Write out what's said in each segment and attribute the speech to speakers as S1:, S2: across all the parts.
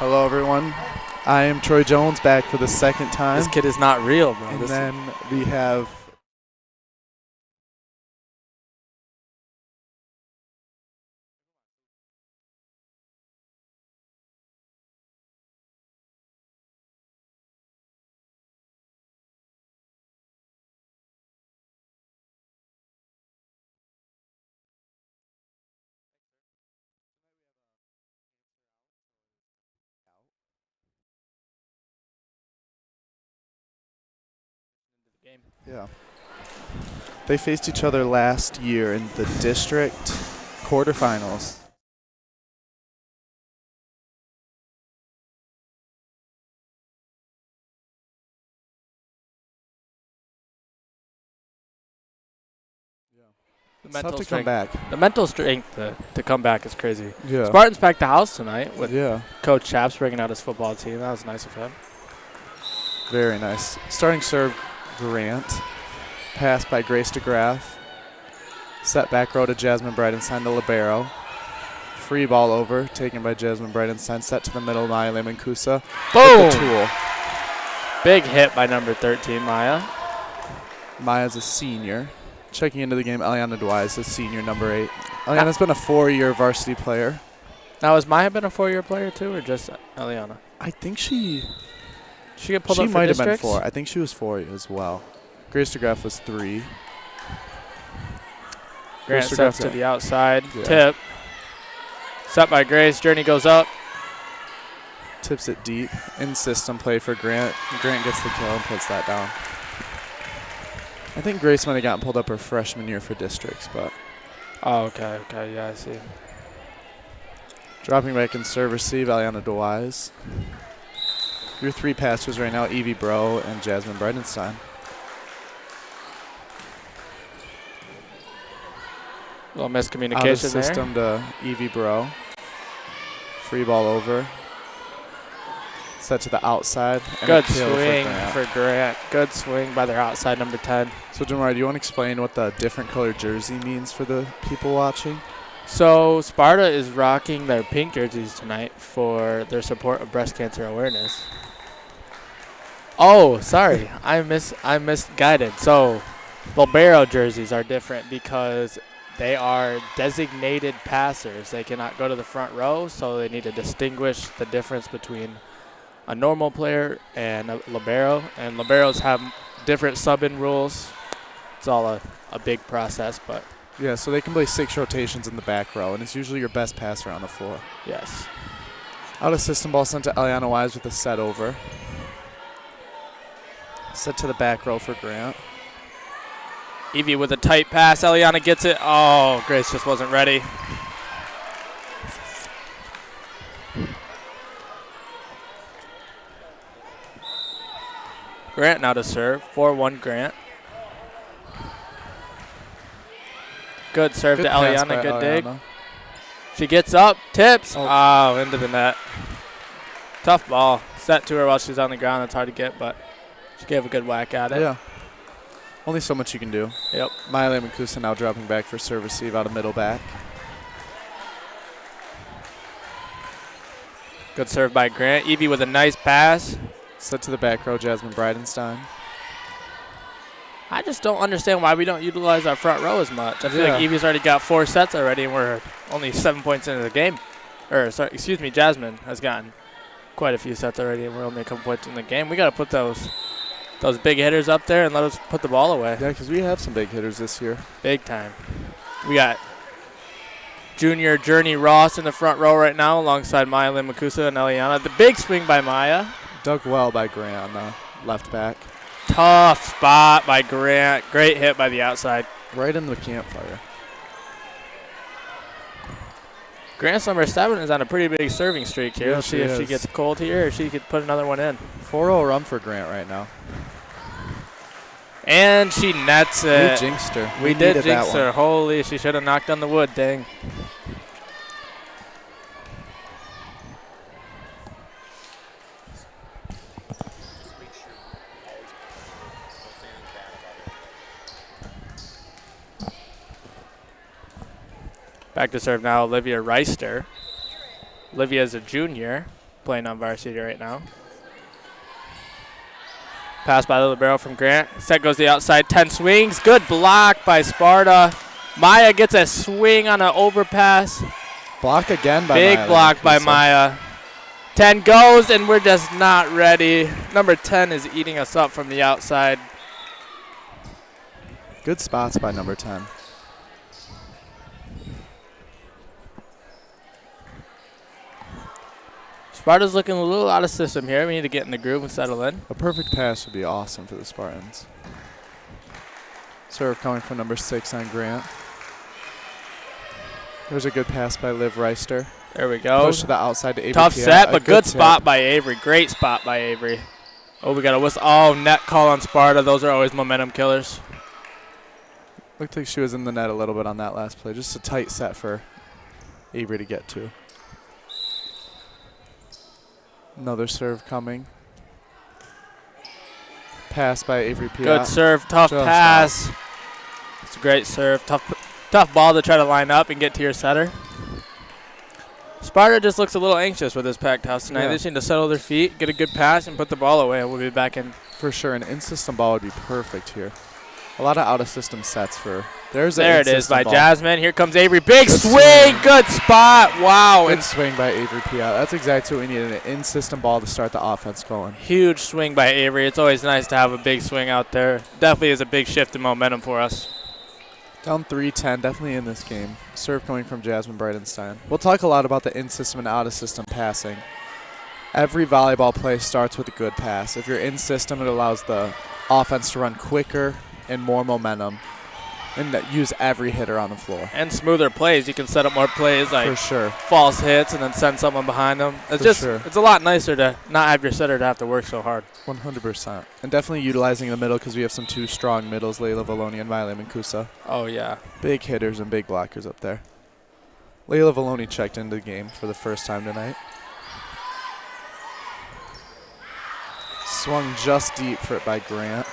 S1: Hello, everyone. I am Troy Jones, back for the second time.
S2: This kid is not real, bro.
S1: And then we have they faced each other last year in the district quarterfinals.
S2: The mental
S1: to
S2: strength,
S1: come back.
S2: The mental strength to come back is crazy.
S1: Yeah.
S2: Spartans packed the house tonight with
S1: Yeah.
S2: Coach Chaps bringing out his football team. That was nice of him.
S1: Very nice. Starting serve, Grant. Pass by Grace DeGraff. Set back row to Jasmine Bridenstine to libero. Free ball over, taken by Jasmine Bridenstine. Set to the middle, Maya Lemancusa.
S2: Boom!
S1: With the tool.
S2: Big hit by number 13, Maya.
S1: Maya's a senior. Checking into the game, Eliana Dwyer, a senior, number 8. Eliana's been a 4-year varsity player.
S2: Now, has Maya been a 4-year player too, or just Eliana?
S1: I think she
S2: get pulled up for
S1: might have been
S2: districts?
S1: 4. I think she was 4 as well. Grace DeGraff was 3.
S2: Grant sets to the outside.
S1: Yeah.
S2: Tip. Set by Grace. Journey goes up.
S1: Tips it deep. In system play for Grant. Grant gets the kill and puts that down. I think Grace might have gotten pulled up her freshman year for districts, but.
S2: Oh, okay, yeah, I see.
S1: Dropping back in serve receive, Eliana Dwyer. Your 3 passers right now, Evie Bro and Jasmine Bridenstine.
S2: A little miscommunication
S1: Out of system
S2: there.
S1: to Evie Bro. Free ball over. Set to the outside. And
S2: good
S1: kill
S2: swing for Grant. Good swing by their outside number 10.
S1: So, Jamar, do you want to explain what the different color jersey means for the people watching?
S2: So, Sparta is rocking their pink jerseys tonight for their support of breast cancer awareness. Oh, sorry. I misguided. So, libero jerseys are different because they are designated passers. They cannot go to the front row, so they need to distinguish the difference between a normal player and a libero. And liberos have different sub-in rules. It's all a big process, but
S1: Yeah, so they can play 6 rotations in the back row, and it's usually your best passer on the floor.
S2: yes.
S1: Out of system ball sent to Eliana Wise with a set over. Set to the back row for Grant.
S2: Evie with a tight pass. Eliana gets it. Oh, Grace just wasn't ready. Grant now to serve. 4-1 Grant. Good serve to Eliana. Good dig. She gets up. Tips. Oh, into the net. Tough ball. Set to her while she's on the ground. It's hard to get, but she gave a good whack at it.
S1: Yeah. Only so much you can do.
S2: Yep.
S1: Maya Lemancusa now dropping back for serve receive out of middle back.
S2: Good serve by Grant. Evie with a nice pass.
S1: Set to the back row, Jasmine Bridenstine.
S2: I just don't understand why we don't utilize our front row as much. I feel like Evie's already got 4 sets already, and we're only 7 points into the game. Jasmine has gotten quite a few sets already, and we're only a couple points in the game. We got to put those big hitters up there and let us put the ball away.
S1: Yeah, because we have some big hitters this year.
S2: Big time. We got junior Journey Ross in the front row right now alongside Maya Lemancusa and Eliana. The big swing by Maya.
S1: Dug well by Grant on the left back.
S2: Tough spot by Grant. Great hit by the outside.
S1: Right in the campfire.
S2: Grant's number 7 is on a pretty big serving streak here.
S1: Yeah,
S2: Let's see if she gets cold here or she could put another one in.
S1: 4-0 run for Grant right now.
S2: And she nets it.
S1: We jinxed her.
S2: We did jinx her. Holy, she should have knocked on the wood, dang. Back to serve now, Olivia Reister. Olivia is a junior. playing on varsity right now. Pass by the libero from Grant. Set goes to the outside. 10 swings. Good block by Sparta. Maya gets a swing on an overpass.
S1: Block again by
S2: Big
S1: Maya
S2: block by
S1: Leverkusen.
S2: Maya. 10 goes, and we're just not ready. Number 10 is eating us up from the outside.
S1: Good spots by number 10.
S2: Sparta's looking a little out of system here. We need to get in the groove and settle in.
S1: A perfect pass would be awesome for the Spartans. Serve coming from number 6 on Grant. There's a good pass by Liv Reister.
S2: There we go.
S1: Push to the outside to Avery.
S2: Tough
S1: Piat.
S2: set, but
S1: A
S2: good
S1: tip.
S2: spot by Avery. Great spot by Avery. Oh, we got a whistle. Oh, net call on Sparta. Those are always momentum killers.
S1: Looked like she was in the net a little bit on that last play. Just a tight set for Avery to get to. Another serve coming. Pass by Avery Piat.
S2: Good serve. Tough
S1: Just
S2: pass. It's a great serve. Tough ball to try to line up and get to your setter. Sparta just looks a little anxious with this packed house tonight.
S1: Yeah.
S2: They just need to settle their feet, get a good pass, and put the ball away, and we'll be back in.
S1: For sure, an in-system ball would be perfect here. A lot of out-of-system sets for.
S2: There it is by
S1: ball.
S2: Jasmine. Here comes Avery. Big
S1: Good
S2: swing.
S1: swing.
S2: Good spot. Wow.
S1: Good swing by Avery Piat. That's exactly what we needed, an in-system ball to start the offense going.
S2: Huge swing by Avery. It's always nice to have a big swing out there. Definitely is a big shift in momentum for us.
S1: Down 3-10, definitely in this game. Serve coming from Jasmine Bridenstine. We'll talk a lot about the in-system and out-of-system passing. Every volleyball play starts with a good pass. If you're in-system, it allows the offense to run quicker and more momentum and use every hitter on the floor.
S2: And smoother plays. You can set up more plays
S1: For
S2: like
S1: sure.
S2: false hits and then send someone behind them. It's
S1: For
S2: just
S1: sure.
S2: it's a lot nicer to not have your setter to have to work so hard.
S1: 100%. And definitely utilizing the middle because we have some two strong middles, Layla Valoni and Miley Mancusa.
S2: Oh, yeah.
S1: Big hitters and big blockers up there. Layla Valoni checked into the game for the first time tonight. Swung just deep for it by Grant.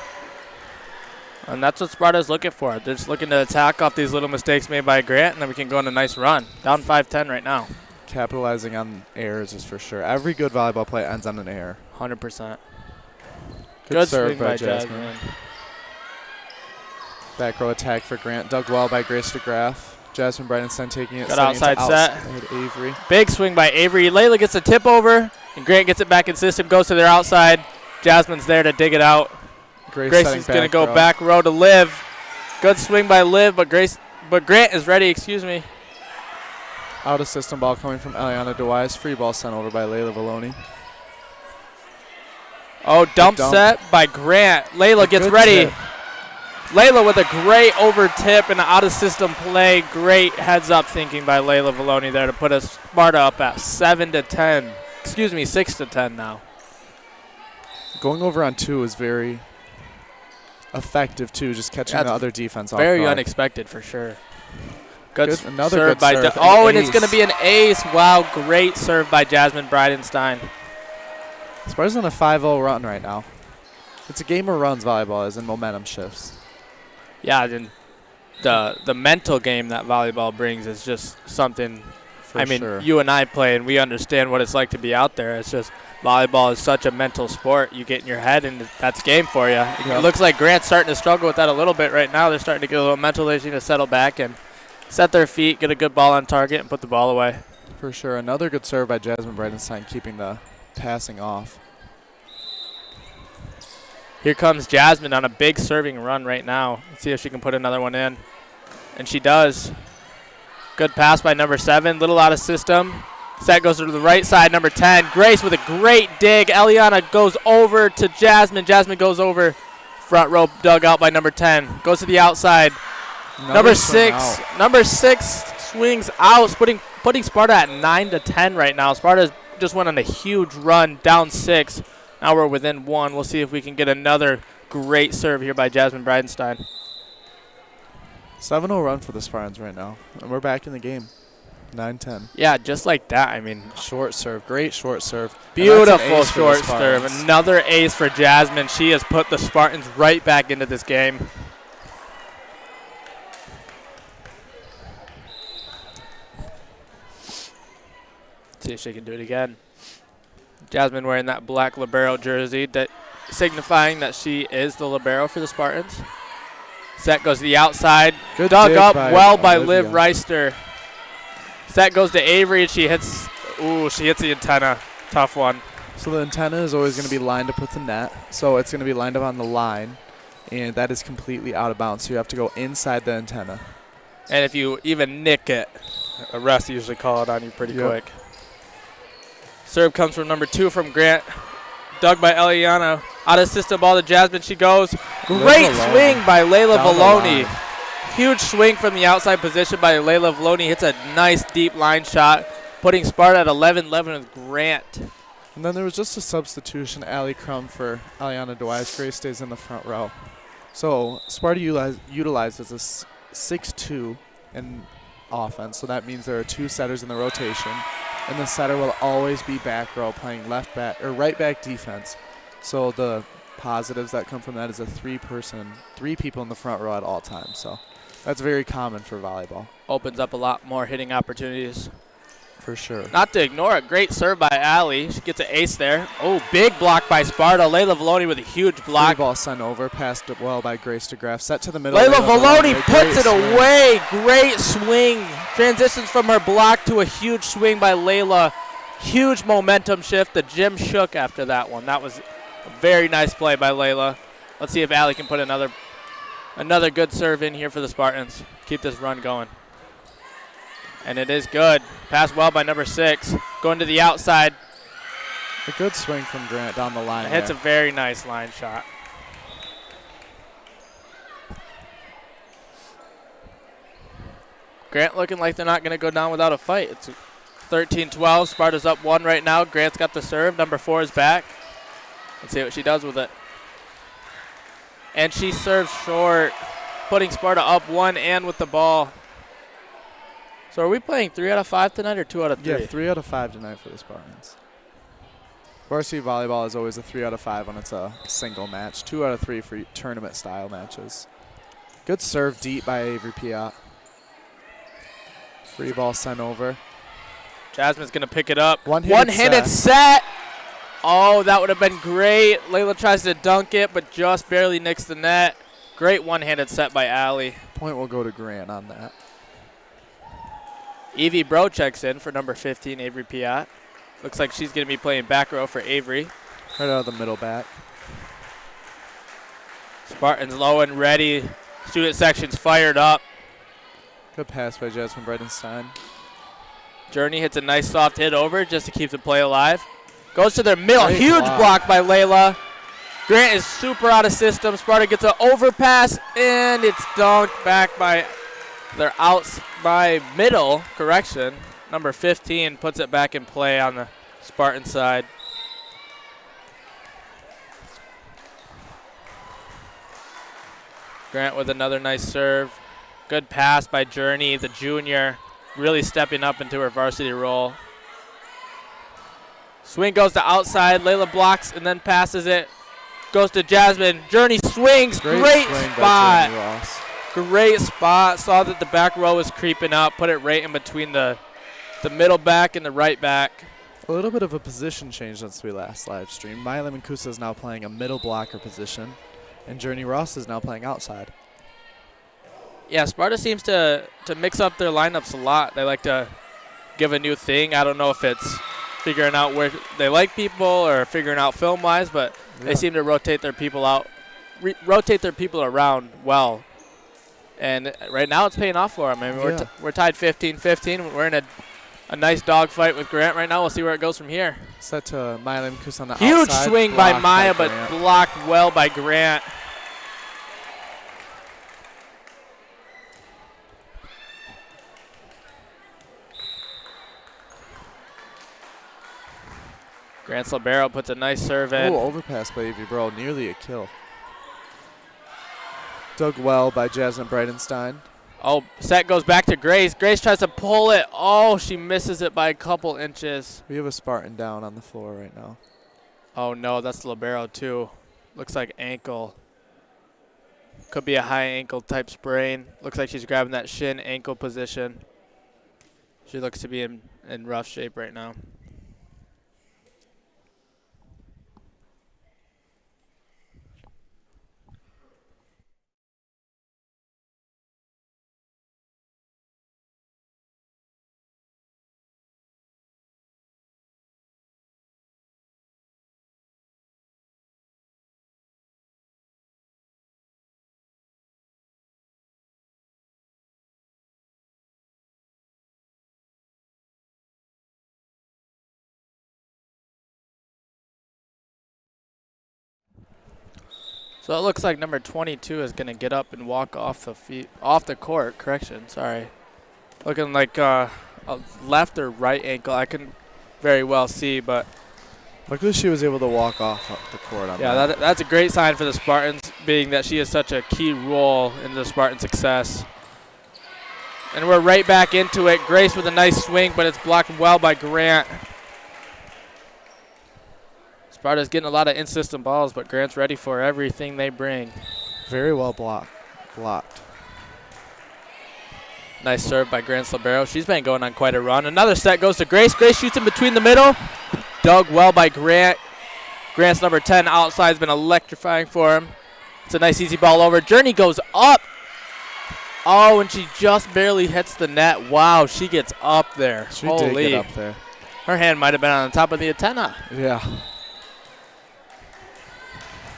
S2: And that's what Sparta's looking for. They're just looking to attack off these little mistakes made by Grant, and then we can go on a nice run. Down 5-10 right now.
S1: Capitalizing on errors is for sure. Every good volleyball play ends on an error.
S2: 100%.
S1: Good serve
S2: swing by
S1: Jasmine. Back row attack for Grant. Dug well by Grace DeGraff. Jasmine Bridenstine taking it.
S2: Good
S1: sending it to
S2: outside set.
S1: outside Avery.
S2: Big swing by Avery. Layla gets a tip over, and Grant gets it back in system, goes to their outside. Jasmine's there to dig it out. Grace is going to go back row to Liv. Good swing by Liv, but Grant is ready, excuse me.
S1: Out of system ball coming from Eliana DeWise. Free ball sent over by Layla Valoni.
S2: Oh, dump set by Grant. Layla gets ready.
S1: Tip.
S2: Layla with a great over tip and an out of system play. Great heads up thinking by Layla Valoni there to put us Sparta up at 7-10. Excuse me, 6-10 now.
S1: Going over on 2 is very effective too, just catching the other defense off
S2: Very
S1: guard.
S2: unexpected for sure. Good
S1: another
S2: serve
S1: good
S2: by
S1: serve.
S2: oh,
S1: An
S2: and it's going to
S1: ace.
S2: be an ace. Wow, great serve by Jasmine Bridenstine.
S1: Sparta's on a 5-0 run right now. It's a game of runs volleyball is and momentum shifts.
S2: Yeah, and the mental game that volleyball brings is just something.
S1: For
S2: mean,
S1: sure.
S2: you and I play, and we understand what it's like to be out there. It's just volleyball is such a mental sport. You get in your head, and that's game for you.
S1: Yeah.
S2: It looks like Grant's starting to struggle with that a little bit right now. They're starting to get a little mental. They just need to settle back and set their feet, get a good ball on target, and put the ball away.
S1: For sure. Another good serve by Jasmine Bridenstine, keeping the passing off.
S2: Here comes Jasmine on a big serving run right now. Let's see if she can put another one in. And she does. Good pass by number 7. Little out of system. Set goes to the right side, number 10. Grace with a great dig. Eliana goes over to Jasmine. Jasmine goes over. Front row dug out by number 10. Goes to the outside. Number 6. Number 6 swings out, putting Sparta at 9-10 right now. Sparta just went on a huge run, down 6. Now we're within 1. We'll see if we can get another great serve here by Jasmine Bridenstine.
S1: 7-0 run for the Spartans right now. And we're back in the game. 9-10.
S2: Yeah, just like that. I mean,
S1: Short serve. Great short serve.
S2: beautiful short serve. Another ace for Jasmine. She has put the Spartans right back into this game. See if she can do it again. Jasmine wearing that black libero jersey, signifying that she is the libero for the Spartans. Set goes to the outside.
S1: Good
S2: Dug
S1: dig
S2: up
S1: by
S2: well by
S1: Olivia.
S2: Liv Reister. Set goes to Avery, and she hits the antenna. Tough one.
S1: So the antenna is always going to be lined up with the net. So it's going to be lined up on the line, and that is completely out of bounds. So you have to go inside the antenna.
S2: And if you even nick it, a refs usually call it on you pretty quick. Serve comes from number 2 from Grant. Dug by Eliana. Out of system ball to Jasmine. She goes. Great swing by Layla Valoni. Huge swing from the outside position by Layla Valoni. Hits a nice deep line shot, putting Sparta at 11-11 with Grant.
S1: And then there was just a substitution, Allie Crum for Aliana Dwyer. Grace stays in the front row. So Sparta utilizes a 6-2 in offense. So that means there are 2 setters in the rotation. And the setter will always be back row playing left back or right back defense. So the positives that come from that is a 3 people in the front row at all times. So that's very common for volleyball.
S2: Opens up a lot more hitting opportunities.
S1: For sure.
S2: Not to ignore it. Great serve by Allie. She gets an ace there. Oh, big block by Sparta. Layla Valoni with a huge block.
S1: Free ball sent over. Passed it well by Grace DeGraff. Set to the middle.
S2: Layla Valoni puts it
S1: swing.
S2: away. Great swing. Transitions from her block to a huge swing by Layla. Huge momentum shift. The gym shook after that one. That was a very nice play by Layla. Let's see if Allie can put another good serve in here for the Spartans. Keep this run going. And it is good. Passed well by number 6. Going to the outside.
S1: A good swing from Grant down the line.
S2: Hits a very nice line shot. Grant looking like they're not going to go down without a fight. It's 13-12. Sparta's up 1 right now. Grant's got the serve. Number 4 is back. Let's see what she does with it. And she serves short, putting Sparta up 1 and with the ball. So are we playing 3 out of 5 tonight or 2 out of 3?
S1: Yeah, 3 out of 5 tonight for the Spartans. Varsity volleyball is always a 3 out of 5 when it's a single match. 2 out of 3 for tournament style matches. Good serve deep by Avery Piat. Free ball sent over.
S2: Jasmine's going to pick it up.
S1: One-handed
S2: set. Oh, that would have been great. Layla tries to dunk it, but just barely nicks the net. Great one-handed set by Allie.
S1: Point will go to Grant on that.
S2: Evie Bro checks in for number 15, Avery Piat. Looks like she's going to be playing back row for Avery.
S1: Right out of the middle back.
S2: Spartans low and ready. Student section's fired up.
S1: Good pass by Jasmine Breitenstein.
S2: Journey hits a nice soft hit over just to keep the play alive. Goes to their middle.
S1: Great
S2: Huge
S1: block
S2: by Layla. Grant is super out of system. Sparta gets an overpass, and it's dunked back by their outs by middle. Correction. Number 15 puts it back in play on the Spartan side. Grant with another nice serve. Good pass by Journey, the junior, really stepping up into her varsity role. Swing goes to outside. Layla blocks and then passes it. Goes to Jasmine. Journey swings. Great spot. Great spot. Saw that the back row was creeping up. Put it right in between the middle back and the right back.
S1: A little bit of a position change since we last live streamed. Maya Mancusa is now playing a middle blocker position, and Journey Ross is now playing outside.
S2: Yeah, Sparta seems to mix up their lineups a lot. They like to give a new thing. I don't know if it's figuring out where they like people or figuring out film-wise, but they seem to rotate their people out, rotate their people around well. And right now it's paying off for them. I mean, we're tied 15-15. We're in a nice dog fight with Grant right now. We'll see where it goes from here.
S1: Set to Maya Mancusa on the
S2: Huge
S1: outside.
S2: Huge swing by Maya, but blocked well by Grant. Grant's libero puts a nice serve in.
S1: Oh, overpass by Evie Bro, nearly a kill. Dug well by Jasmine Breitenstein.
S2: Oh, set goes back to Grace. Grace tries to pull it. Oh, she misses it by a couple inches.
S1: We have a Spartan down on the floor right now.
S2: Oh, no, that's the libero, too. Looks like ankle. Could be a high ankle type sprain. Looks like she's grabbing that shin ankle position. She looks to be in rough shape right now. So it looks like number 22 is going to get up and walk off the court. Correction, sorry. Looking like a left or right ankle. I couldn't very well see, but
S1: luckily she was able to walk off the court on
S2: yeah, that's a great sign for the Spartans, being that she is such a key role in the Spartan success. And we're right back into it. Grace with a nice swing, but it's blocked well by Grant. Sparta's getting a lot of in-system balls, but Grant's ready for everything they bring.
S1: Very well blocked.
S2: Nice serve by Grant's libero. She's been going on quite a run. Another set goes to Grace. Grace shoots in between the middle. Dug well by Grant. Grant's number 10 outside has been electrifying for him. It's a nice easy ball over. Journey goes up. Oh, and she just barely hits the net. Wow, she gets up there.
S1: She did get up there.
S2: Her hand might have been on the top of the antenna.
S1: Yeah.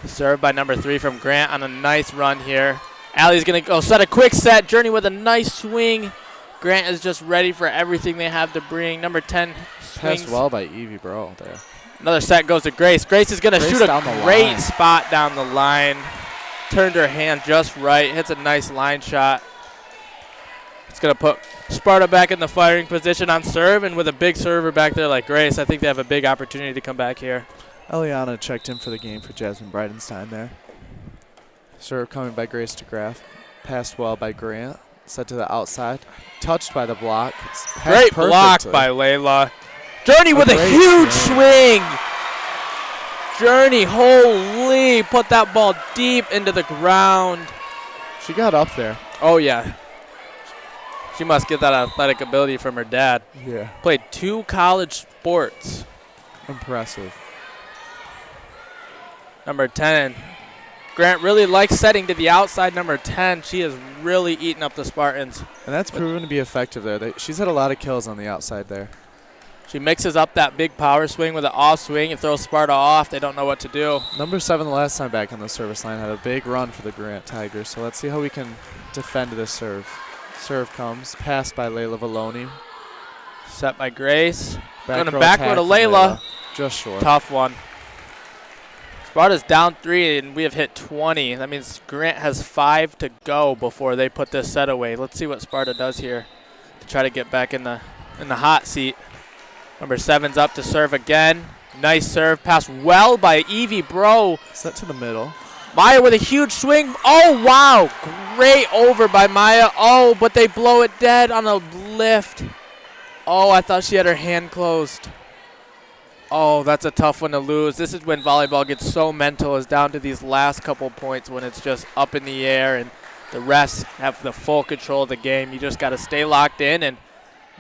S2: Served by number 3 from Grant on a nice run here. Allie's going to go set a quick set. Journey with a nice swing. Grant is just ready for everything they have to bring. Number 10 swings.
S1: Passed well by Evie Bro there.
S2: Another set goes to Grace. Grace is going to shoot a great spot down the line. Turned her hand just right. Hits a nice line shot. It's going to put Sparta back in the firing position on serve, and with a big server back there like Grace, I think they have a big opportunity to come back here.
S1: Eliana checked in for the game for Jasmine Bridenstine there. Serve coming by Grace DeGraff. Passed well by Grant. Set to the outside. Touched by the block.
S2: Great block by Layla. Journey with a huge swing. Journey, holy, put that ball deep into the ground.
S1: She got up there.
S2: Oh, yeah. She must get that athletic ability from her dad.
S1: Yeah.
S2: Played 2 college sports.
S1: Impressive.
S2: Number 10. Grant really likes setting to the outside. Number 10, she is really eating up the Spartans.
S1: And that's proven to be effective there. She's had a lot of kills on the outside there.
S2: She mixes up that big power swing with an off swing. It throws Sparta off. They don't know what to do.
S1: Number 7 the last time back on the service line had a big run for the Grant Tigers. So let's see how we can defend this serve. Serve comes. Passed by Layla Valoni.
S2: Set by Grace. Going to
S1: back
S2: row to Layla.
S1: Just short.
S2: Tough one. Sparta's down 3, and we have hit 20. That means Grant has 5 to go before they put this set away. Let's see what Sparta does here to try to get back in the hot seat. Number 7's up to serve again. Nice serve. Pass well by Evie Bro.
S1: Set to the middle.
S2: Maya with a huge swing. Oh, wow. Great over by Maya. Oh, but they blow it dead on a lift. Oh, I thought she had her hand closed. Oh, that's a tough one to lose. This is when volleyball gets so mental, is down to these last couple points when it's just up in the air and the refs have the full control of the game. You just got to stay locked in and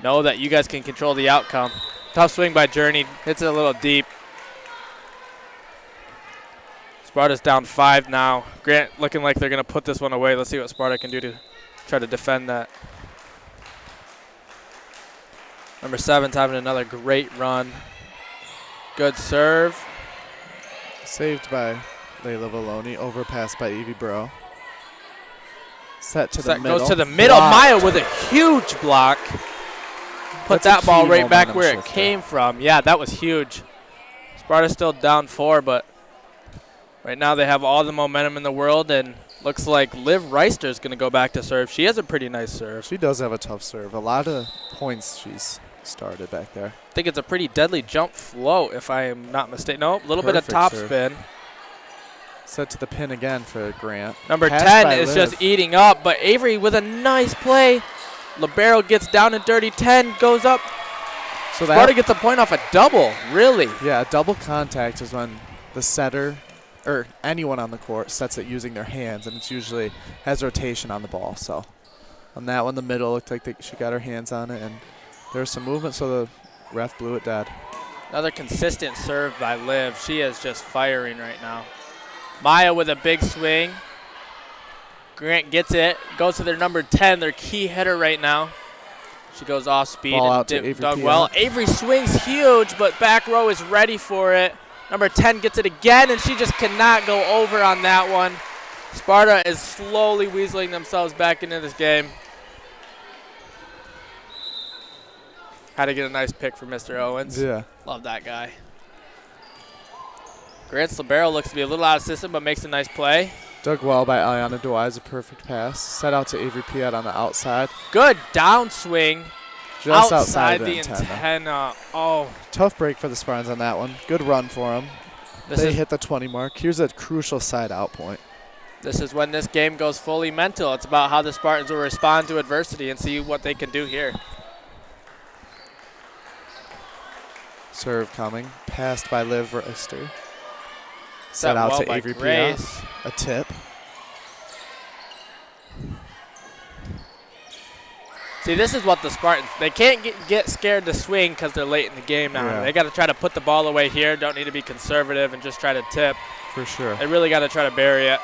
S2: know that you guys can control the outcome. Tough swing by Journey. Hits it a little deep. Sparta's down 5 now. Grant looking like they're going to put this one away. Let's see what Sparta can do to try to defend that. Number 7's having another great run. Good serve.
S1: Saved by Layla Valoni. Overpassed by Evie Bro. Set to the middle.
S2: Goes to the middle. Blocked. Maya with a huge block. Put that ball right back where it came from. Yeah, that was huge. Sparta's still down 4, but right now they have all the momentum in the world, and looks like Liv Reister is going to go back to serve. She has a pretty nice serve.
S1: She does have a tough serve. A lot of points she's started back there.
S2: I think it's a pretty deadly jump float, if I am not mistaken. No, a little bit of top spin.
S1: Set to the pin again for Grant.
S2: Number 10 is just eating up, but Avery with a nice play. Libero gets down and dirty. 10 goes up. So Sparta gets a point off a double, really.
S1: Yeah, a double contact is when the setter or anyone on the court sets it using their hands, and it's usually has rotation on the ball. So on that one, the middle looked like she got her hands on it, and there was some movement, so the ref blew it dead.
S2: Another consistent serve by Liv. She is just firing right now. Maya with a big swing. Grant gets it, goes to their number 10, their key hitter right now. She goes off speed
S1: ball
S2: and
S1: out to Avery
S2: dug well. Avery swings huge, but back row is ready for it. Number 10 gets it again, and she just cannot go over on that one. Sparta is slowly weaseling themselves back into this game. Had to get a nice pick for Mr. Owens.
S1: Yeah.
S2: Love that guy. Grant's libero looks to be a little out of system, but makes a nice play.
S1: Dug well by Ayana Dewey's a perfect pass. Set out to Avery Piet on the outside.
S2: Good downswing.
S1: Just
S2: outside
S1: the
S2: antenna. Oh.
S1: Tough break for the Spartans on that one. Good run for them. They hit the 20 mark. Here's a crucial side out point.
S2: This is when this game goes fully mental. It's about how the Spartans will respond to adversity and see what they can do here.
S1: Serve coming. Passed by Liv Reister.
S2: Set
S1: out
S2: well
S1: to
S2: by
S1: Avery
S2: Grace.
S1: Piet. A tip.
S2: See, this is what the Spartans, they can't get scared to swing because they're late in the game now.
S1: Yeah.
S2: They got to try to put the ball away here. Don't need to be conservative and just try to tip.
S1: For sure.
S2: They really got to try to bury it.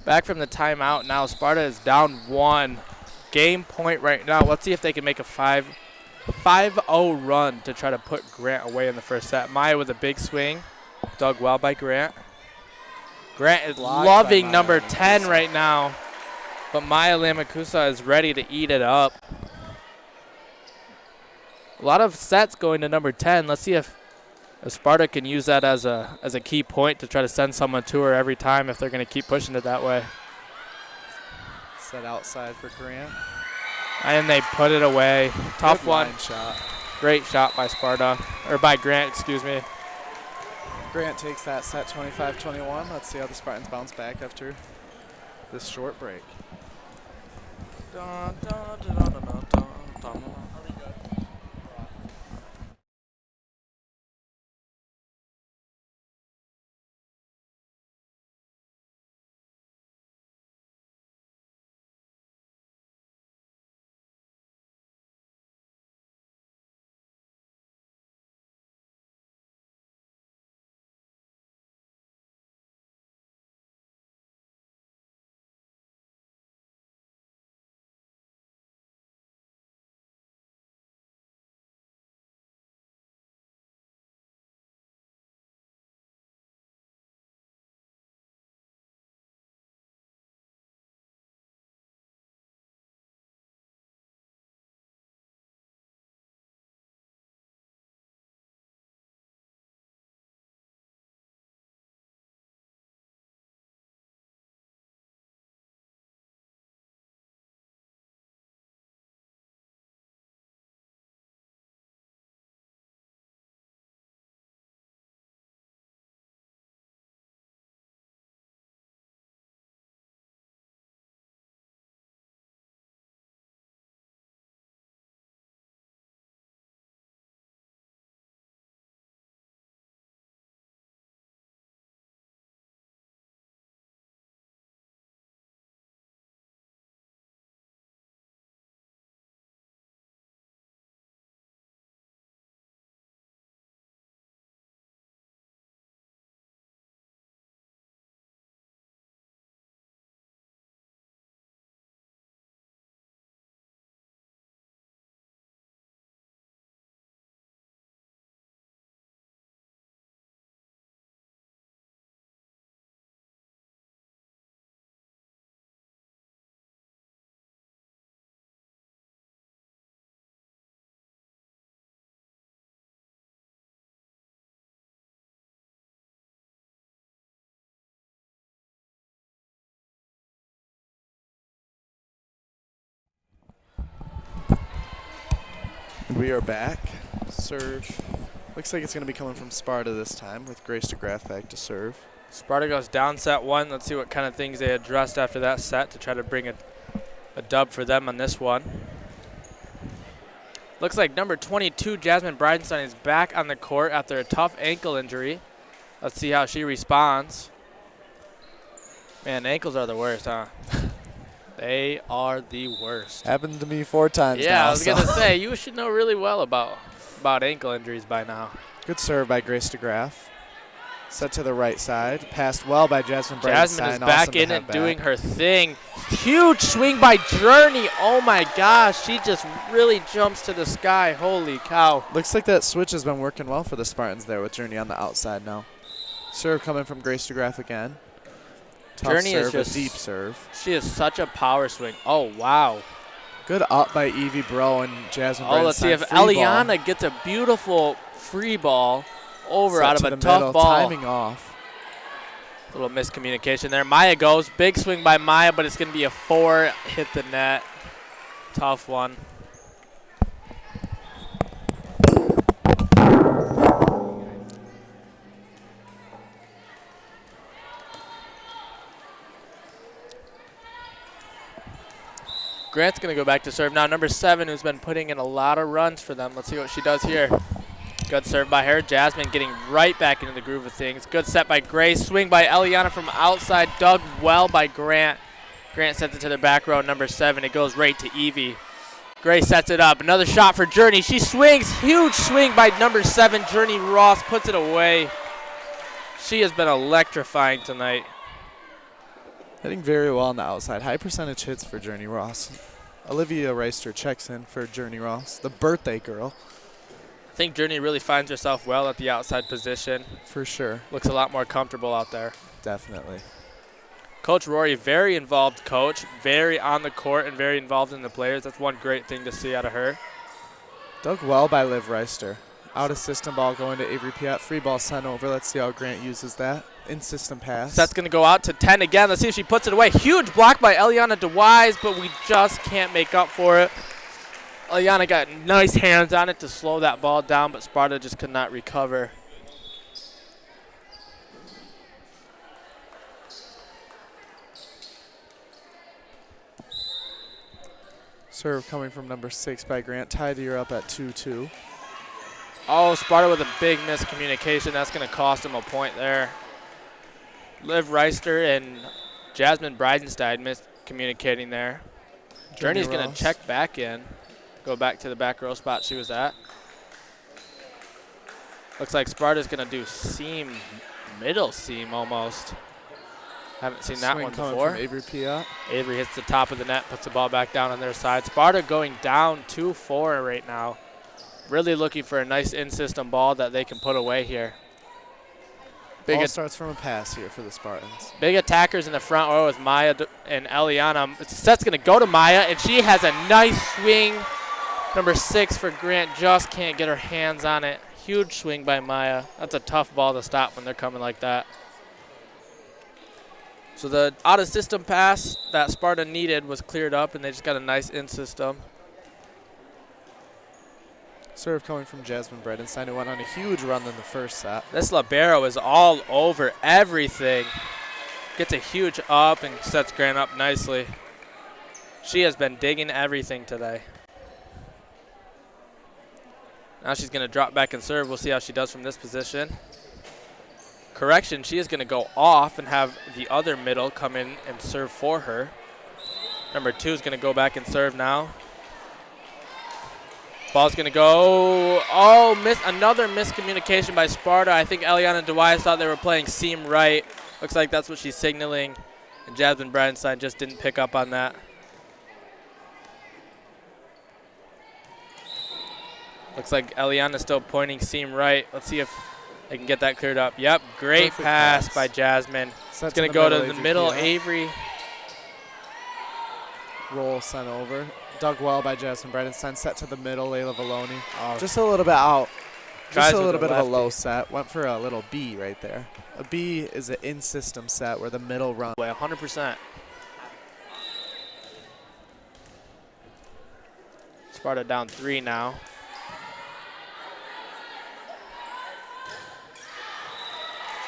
S2: Back from the timeout now. Sparta is down 1. Game point right now. Let's see if they can make a 5-0 run to try to put Grant away in the first set. Maya with a big swing. Dug well by Grant. Grant is loving number 10 right now. But Maya Lamakusa is ready to eat it up. A lot of sets going to number 10. Let's see if Sparta can use that as a key point to try to send someone to her every time if they're going to keep pushing it that way.
S1: Set outside for Grant.
S2: And they put it away. Tough
S1: Good
S2: one.
S1: line shot.
S2: Great shot by Sparta, or by Grant, excuse me.
S1: Grant takes that set 25-21. Let's see how the Spartans bounce back after this short break.
S2: Dun, dun, dun, dun, dun, dun, dun.
S1: And we are back. Serve. Looks like it's going to be coming from Sparta this time with Grace DeGraff back to serve.
S2: Sparta goes down set 1. Let's see what kind of things they addressed after that set to try to bring a dub for them on this one. Looks like number 22, Jasmine Bridenstine, is back on the court after a tough ankle injury. Let's see how she responds. Man, ankles are the worst, huh? They are the worst.
S1: Happened to me 4 times now.
S2: Yeah, I was going to say, you should know really well about ankle injuries by now.
S1: Good serve by Grace DeGraff. Set to the right side. Passed well by Jasmine Bridenstine.
S2: Jasmine is back in and doing her thing. Huge swing by Journey. Oh, my gosh. She just really jumps to the sky. Holy cow.
S1: Looks like that switch has been working well for the Spartans there with Journey on the outside now. Serve coming from Grace DeGraff again. Tough
S2: Journey
S1: serve,
S2: is just
S1: a deep serve.
S2: She is such a power swing. Oh, wow.
S1: Good up by Evie Bro and Jasmine Bridenstine.
S2: Oh, let's see if Eliana gets a beautiful free ball over out of a tough ball.
S1: Timing off.
S2: A little miscommunication there. Maya goes. Big swing by Maya, but it's going to be a 4. Hit the net. Tough one. Grant's going to go back to serve now. Number 7, who's been putting in a lot of runs for them. Let's see what she does here. Good serve by her. Jasmine getting right back into the groove of things. Good set by Grace. Swing by Eliana from outside. Dug well by Grant. Grant sets it to the back row. Number 7. It goes right to Evie. Grace sets it up. Another shot for Journey. She swings. Huge swing by number 7. Journey Ross puts it away. She has been electrifying tonight.
S1: Hitting very well on the outside. High percentage hits for Journey Ross. Olivia Reister checks in for Journey Ross, the birthday girl.
S2: I think Journey really finds herself well at the outside position.
S1: For sure.
S2: Looks a lot more comfortable out there.
S1: Definitely.
S2: Coach Rory, very involved coach, very on the court and very involved in the players. That's one great thing to see out of her.
S1: Dug well by Liv Reister. Out of system ball going to Avery Piat. Free ball sent over. Let's see how Grant uses that. In system pass.
S2: That's going to go out to 10 again. Let's see if she puts it away. Huge block by Eliana DeWise, but we just can't make up for it. Eliana got nice hands on it to slow that ball down, but Sparta just could not recover.
S1: Serve coming from number 6 by Grant. Tied her up at 2-2.
S2: Oh, Sparta with a big miscommunication. That's going to cost him a point there. Liv Reister and Jasmine Bridenstine miscommunicating there. Journey's going to check back in. Go back to the back row spot she was at. Looks like Sparta's going to do seam, middle seam almost. Haven't seen that one before.
S1: From Avery Piat.
S2: Avery hits the top of the net, puts the ball back down on their side. Sparta going down 2-4 right now. Really looking for a nice in-system ball that they can put away here.
S1: Ball starts from a pass here for the Spartans.
S2: Big attackers in the front row with Maya and Eliana. The set's going to go to Maya, and she has a nice swing. Number 6 for Grant just can't get her hands on it. Huge swing by Maya. That's a tough ball to stop when they're coming like that. So the out-of-system pass that Sparta needed was cleared up, and they just got a nice in-system.
S1: Serve coming from Jasmine Bridenstine, who went on a huge run in the first set.
S2: This libero is all over everything. Gets a huge up and sets Grant up nicely. She has been digging everything today. Now she's going to drop back and serve. We'll see how she does from this position. Correction, she is going to go off and have the other middle come in and serve for her. Number 2 is going to go back and serve now. Ball's going to go. Oh, another miscommunication by Sparta. I think Eliana DeWise thought they were playing seam right. Looks like that's what she's signaling. And Jasmine Bridenstine just didn't pick up on that. Looks like Eliana's still pointing seam right. Let's see if they can get that cleared up. Yep, great pass by Jasmine. It's going to go to the middle, Avery.
S1: Roll sent over. Dug well by Jasmine Bridenstine. Set to the middle, Layla Valoni. Just a little bit out. Just a little bit of a low set. Went for a little B right there. A B is an in-system set where the middle run.
S2: 100%. Sparta down 3 now.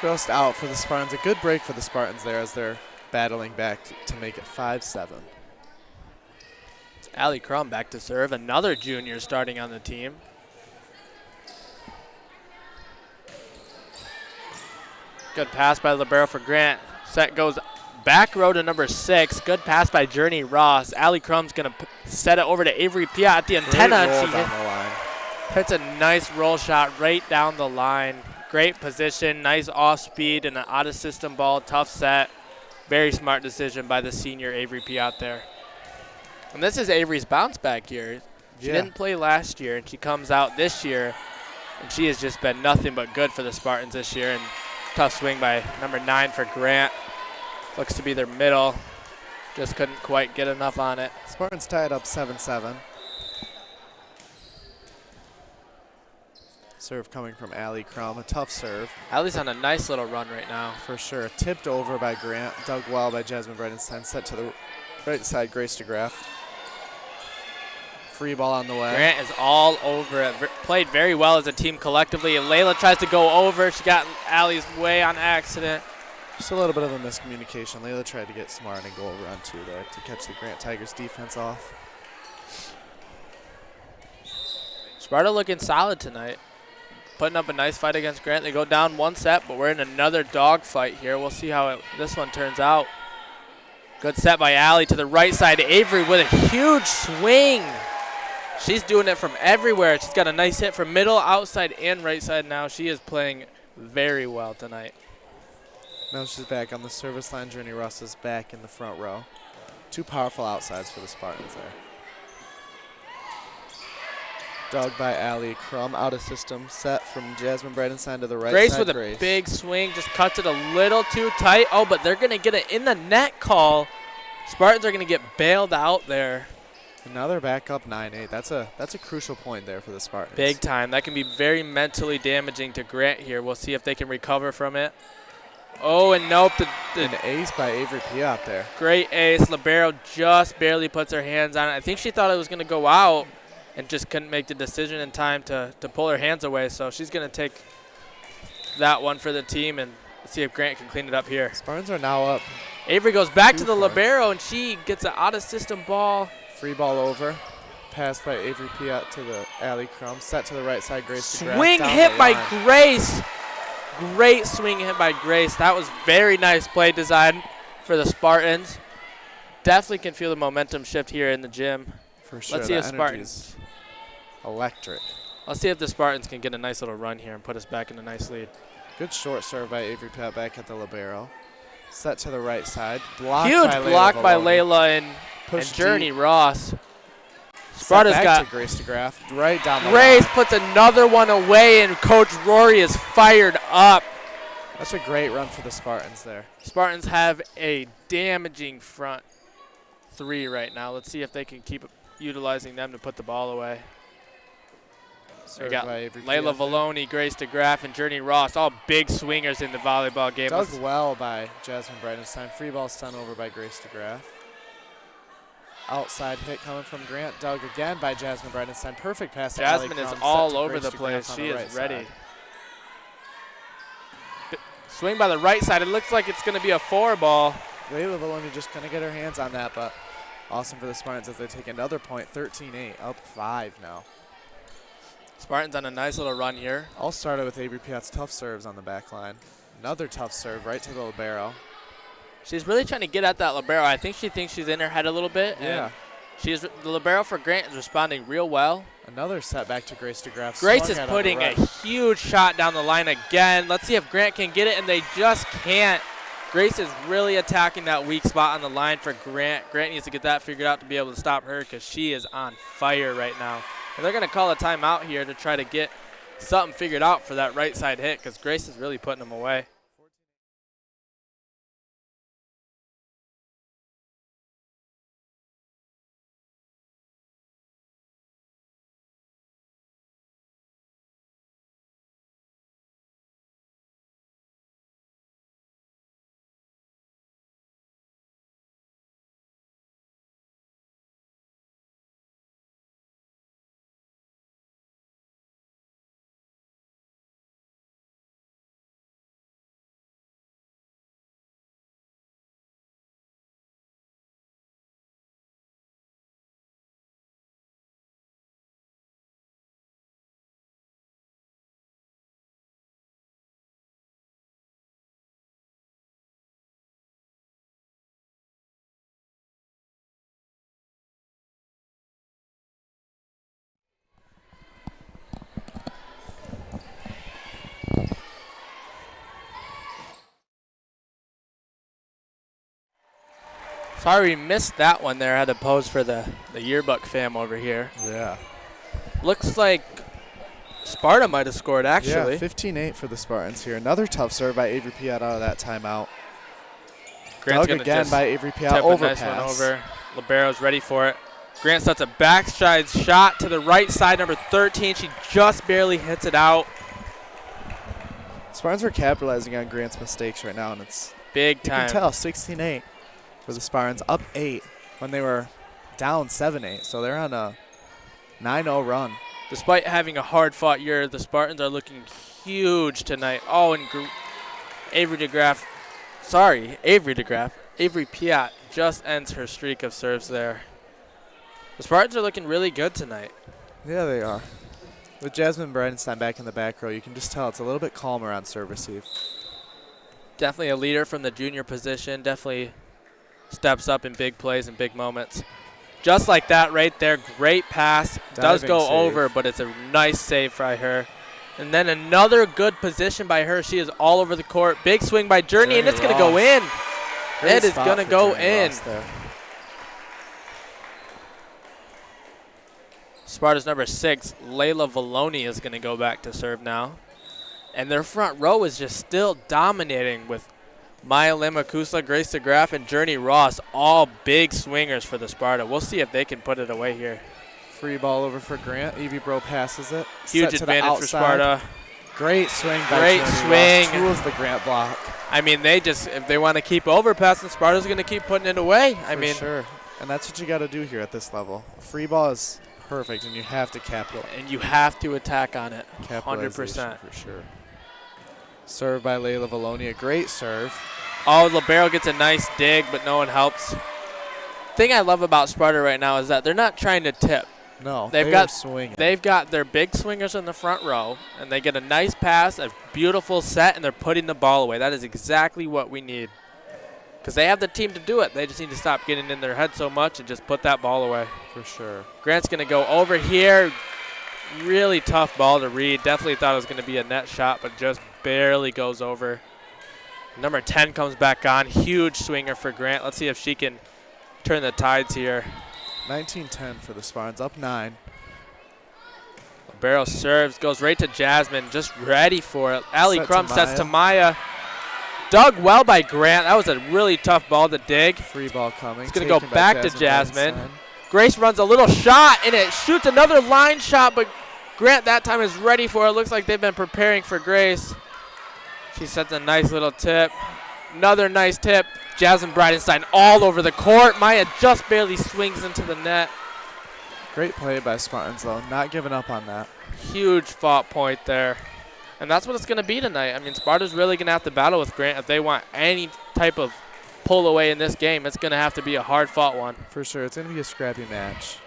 S1: Just out for the Spartans. A good break for the Spartans there as they're battling back to make it 5-7.
S2: Allie Crum back to serve. Another junior starting on the team. Good pass by libero for Grant. Set goes back row to number 6. Good pass by Journey Ross. Allie Crum's going to set it over to Avery Piat at the antenna.
S1: Great roll
S2: She
S1: down the line.
S2: hits a nice roll shot right down the line. Great position, nice off speed, and an out of system ball. Tough set. Very smart decision by the senior Avery Piat there. And this is Avery's bounce back year. She didn't play last year, and she comes out this year, and she has just been nothing but good for the Spartans this year. And tough swing by number 9 for Grant. Looks to be their middle. Just couldn't quite get enough on it.
S1: Spartans tied up 7-7. Serve coming from Allie Crum, a tough serve.
S2: Allie's on a nice little run right now.
S1: For sure. Tipped over by Grant, dug well by Jasmine Bridenstine, set to the right side, Grace DeGraff. Free ball on the way.
S2: Grant is all over it. Played very well as a team collectively. And Layla tries to go over. She got Allie's way on accident.
S1: Just a little bit of a miscommunication. Layla tried to get smart and go over on 2 there to catch the Grant Tigers defense off.
S2: Sparta looking solid tonight. Putting up a nice fight against Grant. They go down 1 set, but we're in another dog fight here. We'll see how this one turns out. Good set by Allie to the right side. Avery with a huge swing. She's doing it from everywhere. She's got a nice hit from middle, outside, and right side now. She is playing very well tonight.
S1: Now she's back on the service line. Journey Russ is back in the front row. 2 powerful outsides for the Spartans there. Dug by Allie Crum, out of system, set from Jasmine Bridenstine to the right
S2: Grace
S1: side.
S2: with a big swing, just cuts it a little too tight. Oh, but they're going to get it in the net call. Spartans are going to get bailed out there.
S1: And now they're back up 9-8. That's a crucial point there for the Spartans.
S2: Big time. That can be very mentally damaging to Grant here. We'll see if they can recover from it. Oh, and nope.
S1: An ace by Avery Piat there.
S2: Great ace. Libero just barely puts her hands on it. I think she thought it was going to go out and just couldn't make the decision in time to pull her hands away. So she's going to take that one for the team and see if Grant can clean it up here.
S1: Spartans are now up.
S2: Avery goes back
S1: 2
S2: to the
S1: points.
S2: libero, and she gets an out-of-system ball.
S1: Free ball over. Pass by Avery Piat to the Allie Crum. Set to the right side, Grace DeGraff.
S2: Swing hit by Grace. Great swing hit by Grace. That was very nice play design for the Spartans. Definitely can feel the momentum shift here in the gym.
S1: For sure.
S2: Let's see if Spartans.
S1: Electric.
S2: Let's see if the Spartans can get a nice little run here and put us back in a nice lead.
S1: Good short serve by Avery Piat back at the libero. Set to the right side. Blocked
S2: Huge
S1: by
S2: block by
S1: Valoni.
S2: Layla and
S1: Push
S2: Journey
S1: deep.
S2: Ross.
S1: Set
S2: Sparta's
S1: back
S2: got
S1: to Grace DeGraff. Right down the
S2: Grace
S1: line.
S2: puts another one away, and Coach Rory is fired up.
S1: That's a great run for the Spartans there.
S2: Spartans have a damaging front 3 right now. Let's see if they can keep utilizing them to put the ball away. We
S1: Served
S2: got
S1: by Avery
S2: Layla
S1: Piat.
S2: Valoni, Grace DeGraff, and Journey Ross, all big swingers in the volleyball game.
S1: Dug well by Jasmine Bridenstine. Free ball sent over by Grace DeGraff. Outside hit coming from Grant. Dug again by Jasmine Bridenstine. Perfect pass to Allie
S2: Jasmine is
S1: Crum.
S2: all
S1: Set to
S2: over
S1: Grace
S2: the
S1: DeGraff
S2: place.
S1: on
S2: She
S1: the
S2: is
S1: right
S2: ready.
S1: side.
S2: Swing by the right side. It looks like it's going to be a 4 ball.
S1: Layla Valoni just couldn't get her hands on that, but awesome for the Spartans as they take another point. 13-8, up 5 now.
S2: Spartans on a nice little run here.
S1: All started with Avery Piat's tough serves on the back line. Another tough serve right to the libero.
S2: She's really trying to get at that libero. I think she thinks she's in her head a little bit.
S1: Yeah.
S2: And the libero for Grant is responding real well.
S1: Another setback to Grace DeGraff.
S2: Grace
S1: Swung
S2: is
S1: at on
S2: putting
S1: the
S2: a
S1: right.
S2: huge shot down the line again. Let's see if Grant can get it, and they just can't. Grace is really attacking that weak spot on the line for Grant. Grant needs to get that figured out to be able to stop her because she is on fire right now. And they're going to call a timeout here to try to get something figured out for that right side hit because Grace is really putting them away. Sorry we missed that one there. I had to pose for the yearbook fam over here.
S1: Yeah.
S2: Looks like Sparta might have scored, actually.
S1: Yeah, 15-8 for the Spartans here. Another tough serve by Avery Piat out of that timeout.
S2: Grant's
S1: Dug again by Avery Piat.
S2: tip
S1: Overpass.
S2: a nice one over. Libero's ready for it. Grant sets a backside shot to the right side, number 13. She just barely hits it out.
S1: Spartans are capitalizing on Grant's mistakes right now, and it's
S2: big time.
S1: You can tell 16-8 for the Spartans, up 8 when they were down 7-8. So they're on a 9-0 run.
S2: Despite having a hard-fought year, the Spartans are looking huge tonight. Oh, and Avery Piat just ends her streak of serves there. The Spartans are looking really good tonight.
S1: Yeah, they are. With Jasmine Bridenstine back in the back row, you can just tell it's a little bit calmer on serve receive.
S2: Definitely a leader from the junior position. Definitely steps up in big plays and big moments. Just like that right there, great pass. Does go
S1: save.
S2: over, but it's a nice save by her. And then another good position by her. She is all over the court. Big swing by Journey, and it's going to go in. It is going to go in. Sparta's number 6, Layla Valoni, is going to go back to serve now. And their front row is just still dominating with Maya Limakusa, Grace DeGraff, and Journey Ross, all big swingers for the Sparta. We'll see if they can put it away here.
S1: Free ball over for Grant. Evie Bro passes it.
S2: Huge advantage for Sparta.
S1: Great swing by
S2: Great
S1: Journey
S2: swing.
S1: Ross. Tools the Grant block.
S2: I mean, if they want to keep overpassing, Sparta's going to keep putting it away.
S1: For sure. And that's what you got to do here at this level. Free ball is perfect, and you have to capitalize.
S2: And you have to attack on it, 100%.
S1: For sure. Serve by Layla Valoni, a great serve.
S2: Oh, Libero gets a nice dig, but no one helps. Thing I love about Sparta right now is that they're not trying to tip.
S1: No,
S2: they've got their big swingers in the front row, and they get a nice pass, a beautiful set, and they're putting the ball away. That is exactly what we need. Because they have the team to do it. They just need to stop getting in their head so much and just put that ball away.
S1: For sure.
S2: Grant's going to go over here. Really tough ball to read. Definitely thought it was going to be a net shot, but just barely goes over. Number 10 comes back on. Huge swinger for Grant. Let's see if she can turn the tides here.
S1: 19-10 for the Spartans, up 9.
S2: Libero serves, goes right to Jasmine, just ready for it. Allie Crum sets to Maya. Dug well by Grant. That was a really tough ball to dig.
S1: Free ball coming.
S2: It's going to go back to Jasmine. Grace runs a little shot, and it shoots another line shot, but Grant that time is ready for it. Looks like they've been preparing for Grace. She sets a nice little tip. Another nice tip. Jasmine Bridenstine all over the court. Maya just barely swings into the net.
S1: Great play by Spartans, though. Not giving up on that.
S2: Huge fought point there. And that's what it's going to be tonight. I mean, Sparta's really going to have to battle with Grant if they want any type of pull away in this game. It's going to have to be a hard-fought one.
S1: For sure. It's going to be a scrappy match.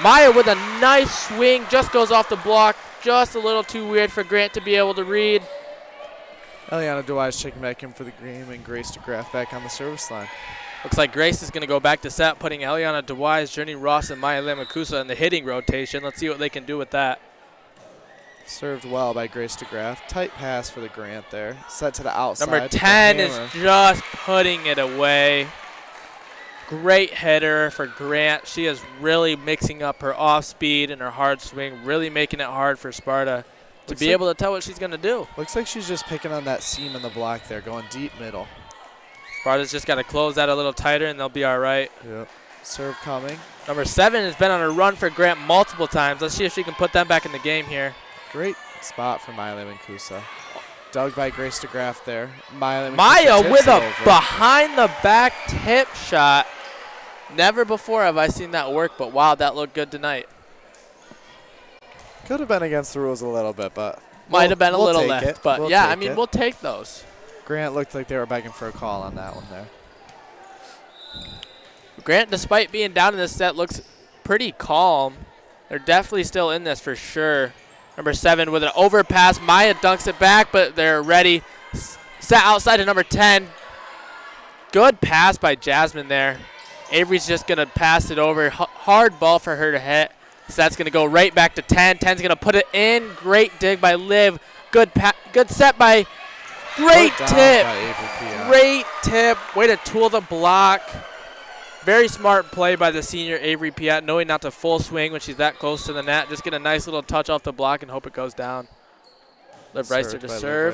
S2: Maya with a nice swing. Just goes off the block. Just a little too weird for Grant to be able to read.
S1: Eliana Dewey's checking back in for the game, and Grace DeGraff back on the service line.
S2: Looks like Grace is going to go back to set, putting Eliana Dewey's, Journey Ross, and Maya Limakusa in the hitting rotation. Let's see what they can do with that.
S1: Served well by Grace DeGraff. Tight pass for the Grant there. Set to the outside.
S2: Number 10 is just putting it away. Great hitter for Grant. She is really mixing up her off speed and her hard swing, really making it hard for Sparta to be able to tell what she's going to do.
S1: Looks like she's just picking on that seam in the block there, going deep middle.
S2: Sparta's just got to close that a little tighter, and they'll be all right.
S1: Yep. Serve coming.
S2: Number 7 has been on a run for Grant multiple times. Let's see if she can put them back in the game here.
S1: Great spot for Maya Limankusa. Dug by Grace DeGraff there. Maya
S2: with a behind-the-back tip shot. Never before have I seen that work, but wow, that looked good tonight.
S1: Could have been against the rules a little bit, but
S2: might have been a little left. But
S1: we'll
S2: yeah, I mean, we'll take those.
S1: Grant looked like they were begging for a call on that one there.
S2: Grant, despite being down in this set, looks pretty calm. They're definitely still in this for sure. Number 7 with an overpass. Maya dunks it back, but they're ready. Set outside to number 10. Good pass by Jasmine there. Avery's just going to pass it over. Hard ball for her to hit. So that's going to go right back to 10. 10's going to put it in. Great dig by Liv. Good set by. Great tip. Great tip. Way to tool the block. Very smart play by the senior Avery Piat, knowing not to full swing when she's that close to the net. Just get a nice little touch off the block and hope it goes down. Liv Reister to serve.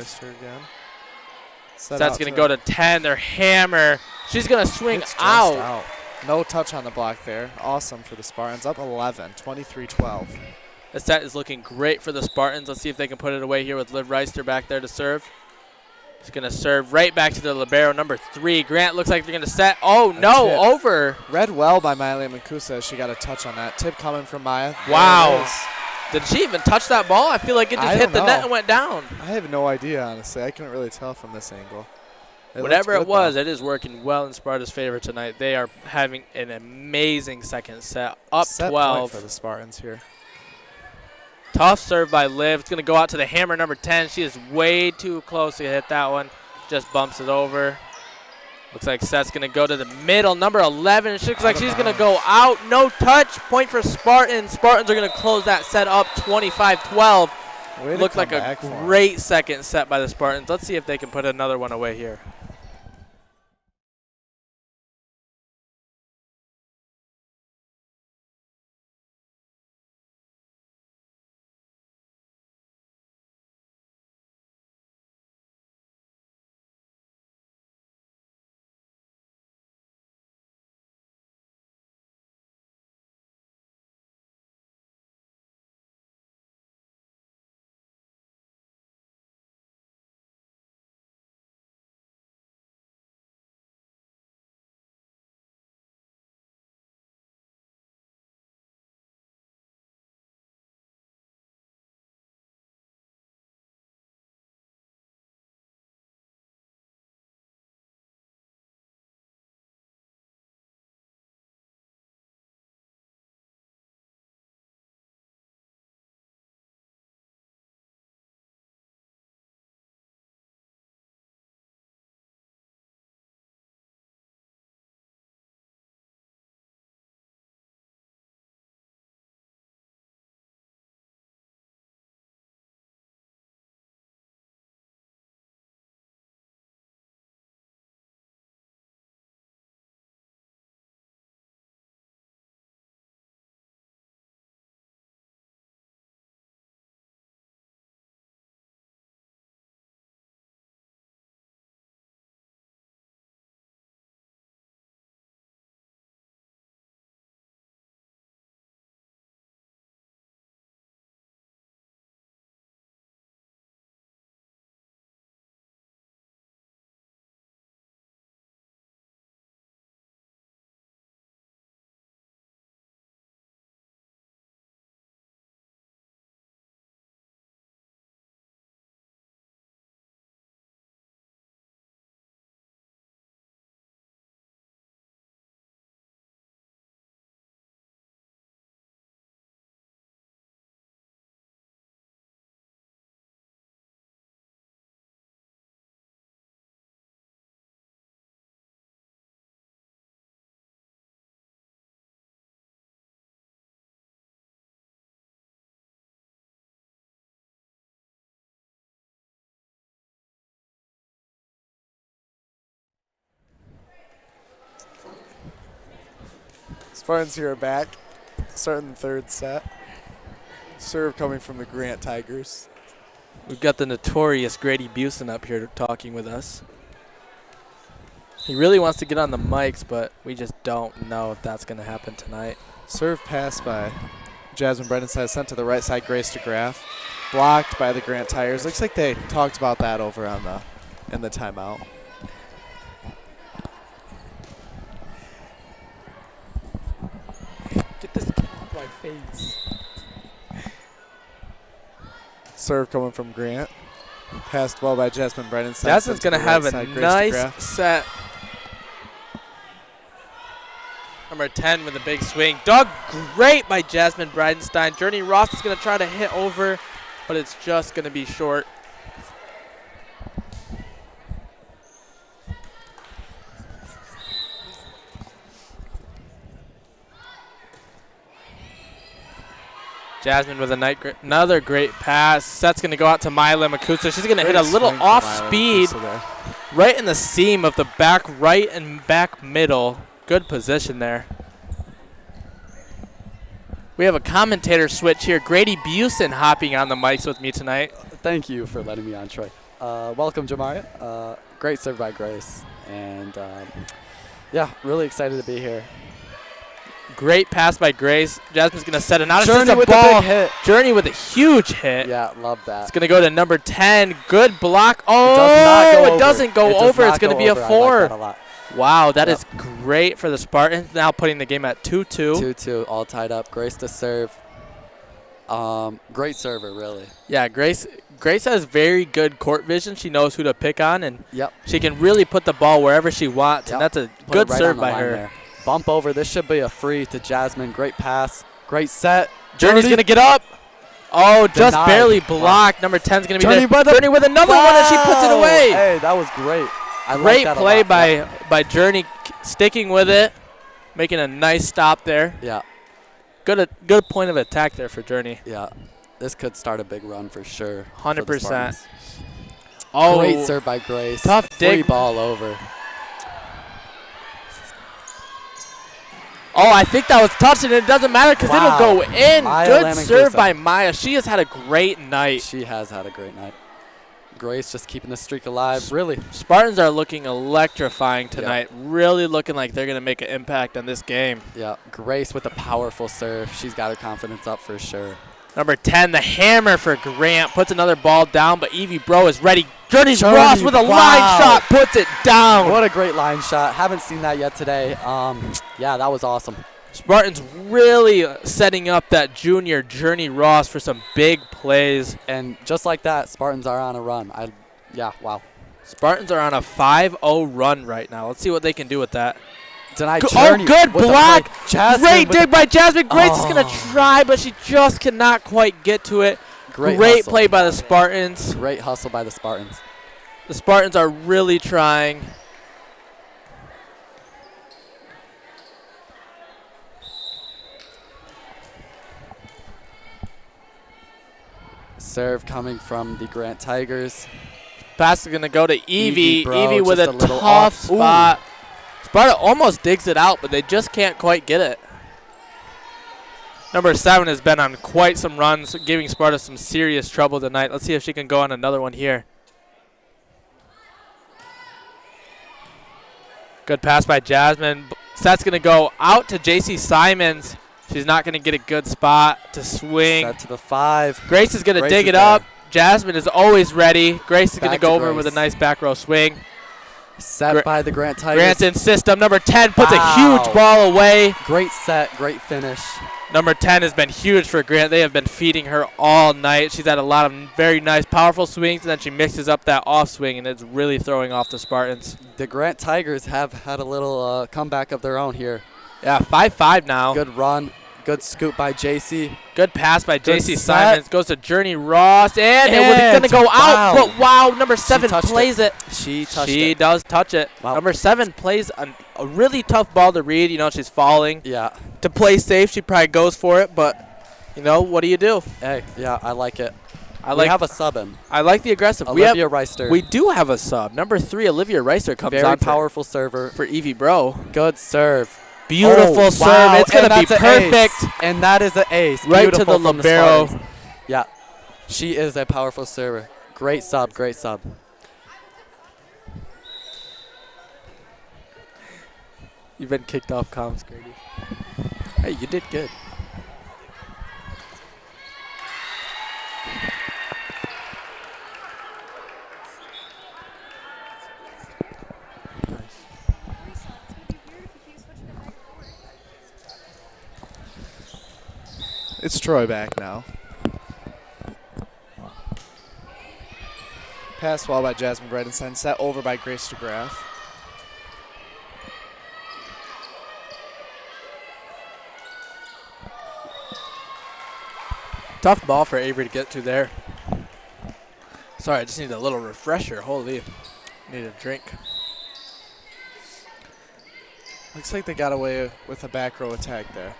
S2: That's going to go to 10. Their hammer. She's going to swing out.
S1: No touch on the block there. Awesome for the Spartans. Up 11, 23-12.
S2: The set is looking great for the Spartans. Let's see if they can put it away here with Liv Reister back there to serve. She's going to serve right back to the libero, number 3. Grant looks like they're going to set. Oh, no, over.
S1: Read well by Miley Makusa. She got a touch on that. Tip coming from Maya.
S2: Wow. Did she even touch that ball? I feel like it just hit the net and went down.
S1: I have no idea, honestly. I couldn't really tell from this angle.
S2: Whatever it was, it is working well in Sparta's favor tonight. They are having an amazing second set. Up 12.
S1: Point for the Spartans here.
S2: Tough serve by Liv. It's going to go out to the hammer, number 10. She is way too close to hit that one. Just bumps it over. Looks like Seth's going to go to the middle, number 11. She looks like she's going to go out. No touch. Point for Spartans. Spartans are going to close that set up 25-12. Looked like a great second set by the Spartans. Let's see if they can put another one away here.
S1: Spartans here are back, starting the third set. Serve coming from the Grant Tigers.
S2: We've got the notorious Grady Busen up here talking with us. He really wants to get on the mics, but we just don't know if that's going to happen tonight.
S1: Serve pass by Jasmine Bredenside, sent to the right side, Grace DeGraff. Blocked by the Grant Tigers. Looks like they talked about that over on in the timeout.
S2: Get this off my face.
S1: Serve coming from Grant. Passed well by Jasmine Bredenside.
S2: Jasmine's going to have a nice set. Number 10 with a big swing. Dug great by Jasmine Bridenstine. Journey Ross is going to try to hit over, but it's just going to be short. Jasmine with another great pass. Set's going to go out to Mila Makusa. She's going to hit a little off speed right in the seam of the back right and back middle. Good position there. We have a commentator switch here. Grady Busen hopping on the mics with me tonight.
S3: Thank you for letting me on, Troy. Welcome, Jamaria. Great serve by Grace. And, yeah, really excited to be here.
S2: Great pass by Grace. Jasmine's going to set it out.
S3: Journey with
S2: ball.
S3: a big hit.
S2: Journey with a huge hit.
S3: Yeah, love that.
S2: It's going to go to number 10. Good block. Oh,
S3: it
S2: doesn't go over. It's going to be a 4.
S3: I like that a lot.
S2: Wow, that is great for the Spartans. Now putting the game at 2-2.
S3: 2-2, all tied up. Grace to serve. Great server, really.
S2: Yeah, Grace has very good court vision. She knows who to pick on, and
S3: Yep.
S2: she can really put the ball wherever she wants, and that's a good serve by her.
S3: There. Bump over. This should be a free to Jasmine. Great pass. Great set.
S2: Journey's going to get up. Oh, just
S3: Denied.
S2: barely blocked. Number 10's going to be
S3: Journey
S2: there.
S3: with
S2: Journey with another one, and she puts it away.
S3: Hey, that was great. I
S2: Great
S3: like that
S2: play
S3: a lot.
S2: by Journey, sticking with it, making a nice stop there.
S3: Yeah.
S2: Good point of attack there for Journey.
S3: Yeah. This could start a big run for sure.
S2: 100%.
S3: Oh, great serve by Grace.
S2: Tough
S3: Free
S2: dig.
S3: ball over.
S2: Oh, I think that was touched, and it doesn't matter because
S3: Wow.
S2: it'll go in.
S3: Maya
S2: Good serve
S3: Lammengusa.
S2: by Maya. She has had a great night.
S3: She has had a great night. Grace just keeping the streak alive, really.
S2: Spartans are looking electrifying tonight. Really looking like they're going to make an impact on this game.
S3: Yeah, Grace with a powerful serve. She's got her confidence up for sure.
S2: Number 10, the hammer for Grant. Puts another ball down, but Evie Bro is ready. Journey Ross with a line shot. Puts it down.
S3: What a great line shot. Haven't seen that yet today. Yeah, that was awesome.
S2: Spartans really setting up that junior Journey Ross for some big plays.
S3: And just like that, Spartans are on a run. Yeah, wow.
S2: Spartans are on a 5-0 run right now. Let's see what they can do with that.
S3: Tonight,
S2: Oh, good
S3: with the
S2: block.
S3: break. Jasmine
S2: Great
S3: with
S2: dig by Jasmine. Grace is
S3: Oh.
S2: going to try, but she just cannot quite get to it.
S3: Great
S2: Great
S3: hustle.
S2: play by the Spartans.
S3: Great hustle by the Spartans.
S2: The Spartans are really trying.
S3: Serve coming from the Grant Tigers.
S2: Pass is going to go to Evie.
S3: Bro,
S2: Evie with
S3: just
S2: a
S3: a little
S2: tough
S3: off. Ooh.
S2: spot. Sparta almost digs it out, but they just can't quite get it. Number 7 has been on quite some runs, giving Sparta some serious trouble tonight. Let's see if she can go on another one here. Good pass by Jasmine. Set's going to go out to JC Simons. She's not going to get a good spot to swing.
S3: Set to the 5.
S2: Grace is going to
S3: Grace
S2: dig
S3: is
S2: it up.
S3: there.
S2: Jasmine is always ready. Grace is going to
S3: Back
S2: go
S3: to
S2: over with a
S3: Grace.
S2: nice back row swing.
S3: Set by the Grant Tigers.
S2: Grant's in system. Number 10 puts a
S3: Wow.
S2: huge ball away.
S3: Great set, great finish.
S2: Number 10 has been huge for Grant. They have been feeding her all night. She's had a lot of very nice, powerful swings, and then she mixes up that off swing, and it's really throwing off the Spartans.
S3: The Grant Tigers have had a little comeback of their own here.
S2: Yeah, 5-5 now.
S3: Good run, good scoop by JC.
S2: Good pass by
S3: Good
S2: JC
S3: set.
S2: Simons. Goes to Journey Ross, and it was going to go out.
S3: Wow.
S2: But wow, number 7
S3: touched
S2: plays it.
S3: She touched
S2: She
S3: it.
S2: does touch it.
S3: Wow.
S2: Number 7 plays a really tough ball to read. You know, she's falling.
S3: Yeah.
S2: To play safe, she probably goes for it, but, you know, what do you do?
S3: Hey, yeah, I like it.
S2: I
S3: We have a sub in.
S2: I like the aggressive.
S3: Olivia Reister.
S2: We do have a sub. Number 3, Olivia Reister comes
S3: Very
S2: on
S3: powerful server.
S2: for Evie Bro.
S3: Good serve.
S2: Beautiful
S3: Oh,
S2: serve.
S3: wow,
S2: It's going
S3: and
S2: to be
S3: that's an
S2: perfect.
S3: ace. And that is an ace.
S2: Right to
S3: Beautiful
S2: the
S3: from
S2: libero.
S3: Spartans. Yeah. She is a powerful server. Great sub, great sub.
S2: You've been kicked off comms, Grady. Hey, you did good.
S1: It's Troy back now. Pass ball by Jasmine Bredenstein, set over by Grace DeGraff.
S2: Tough ball for Avery to get to there. Sorry, I just need a little refresher. Holy, need a drink.
S1: Looks like they got away with a back row attack there.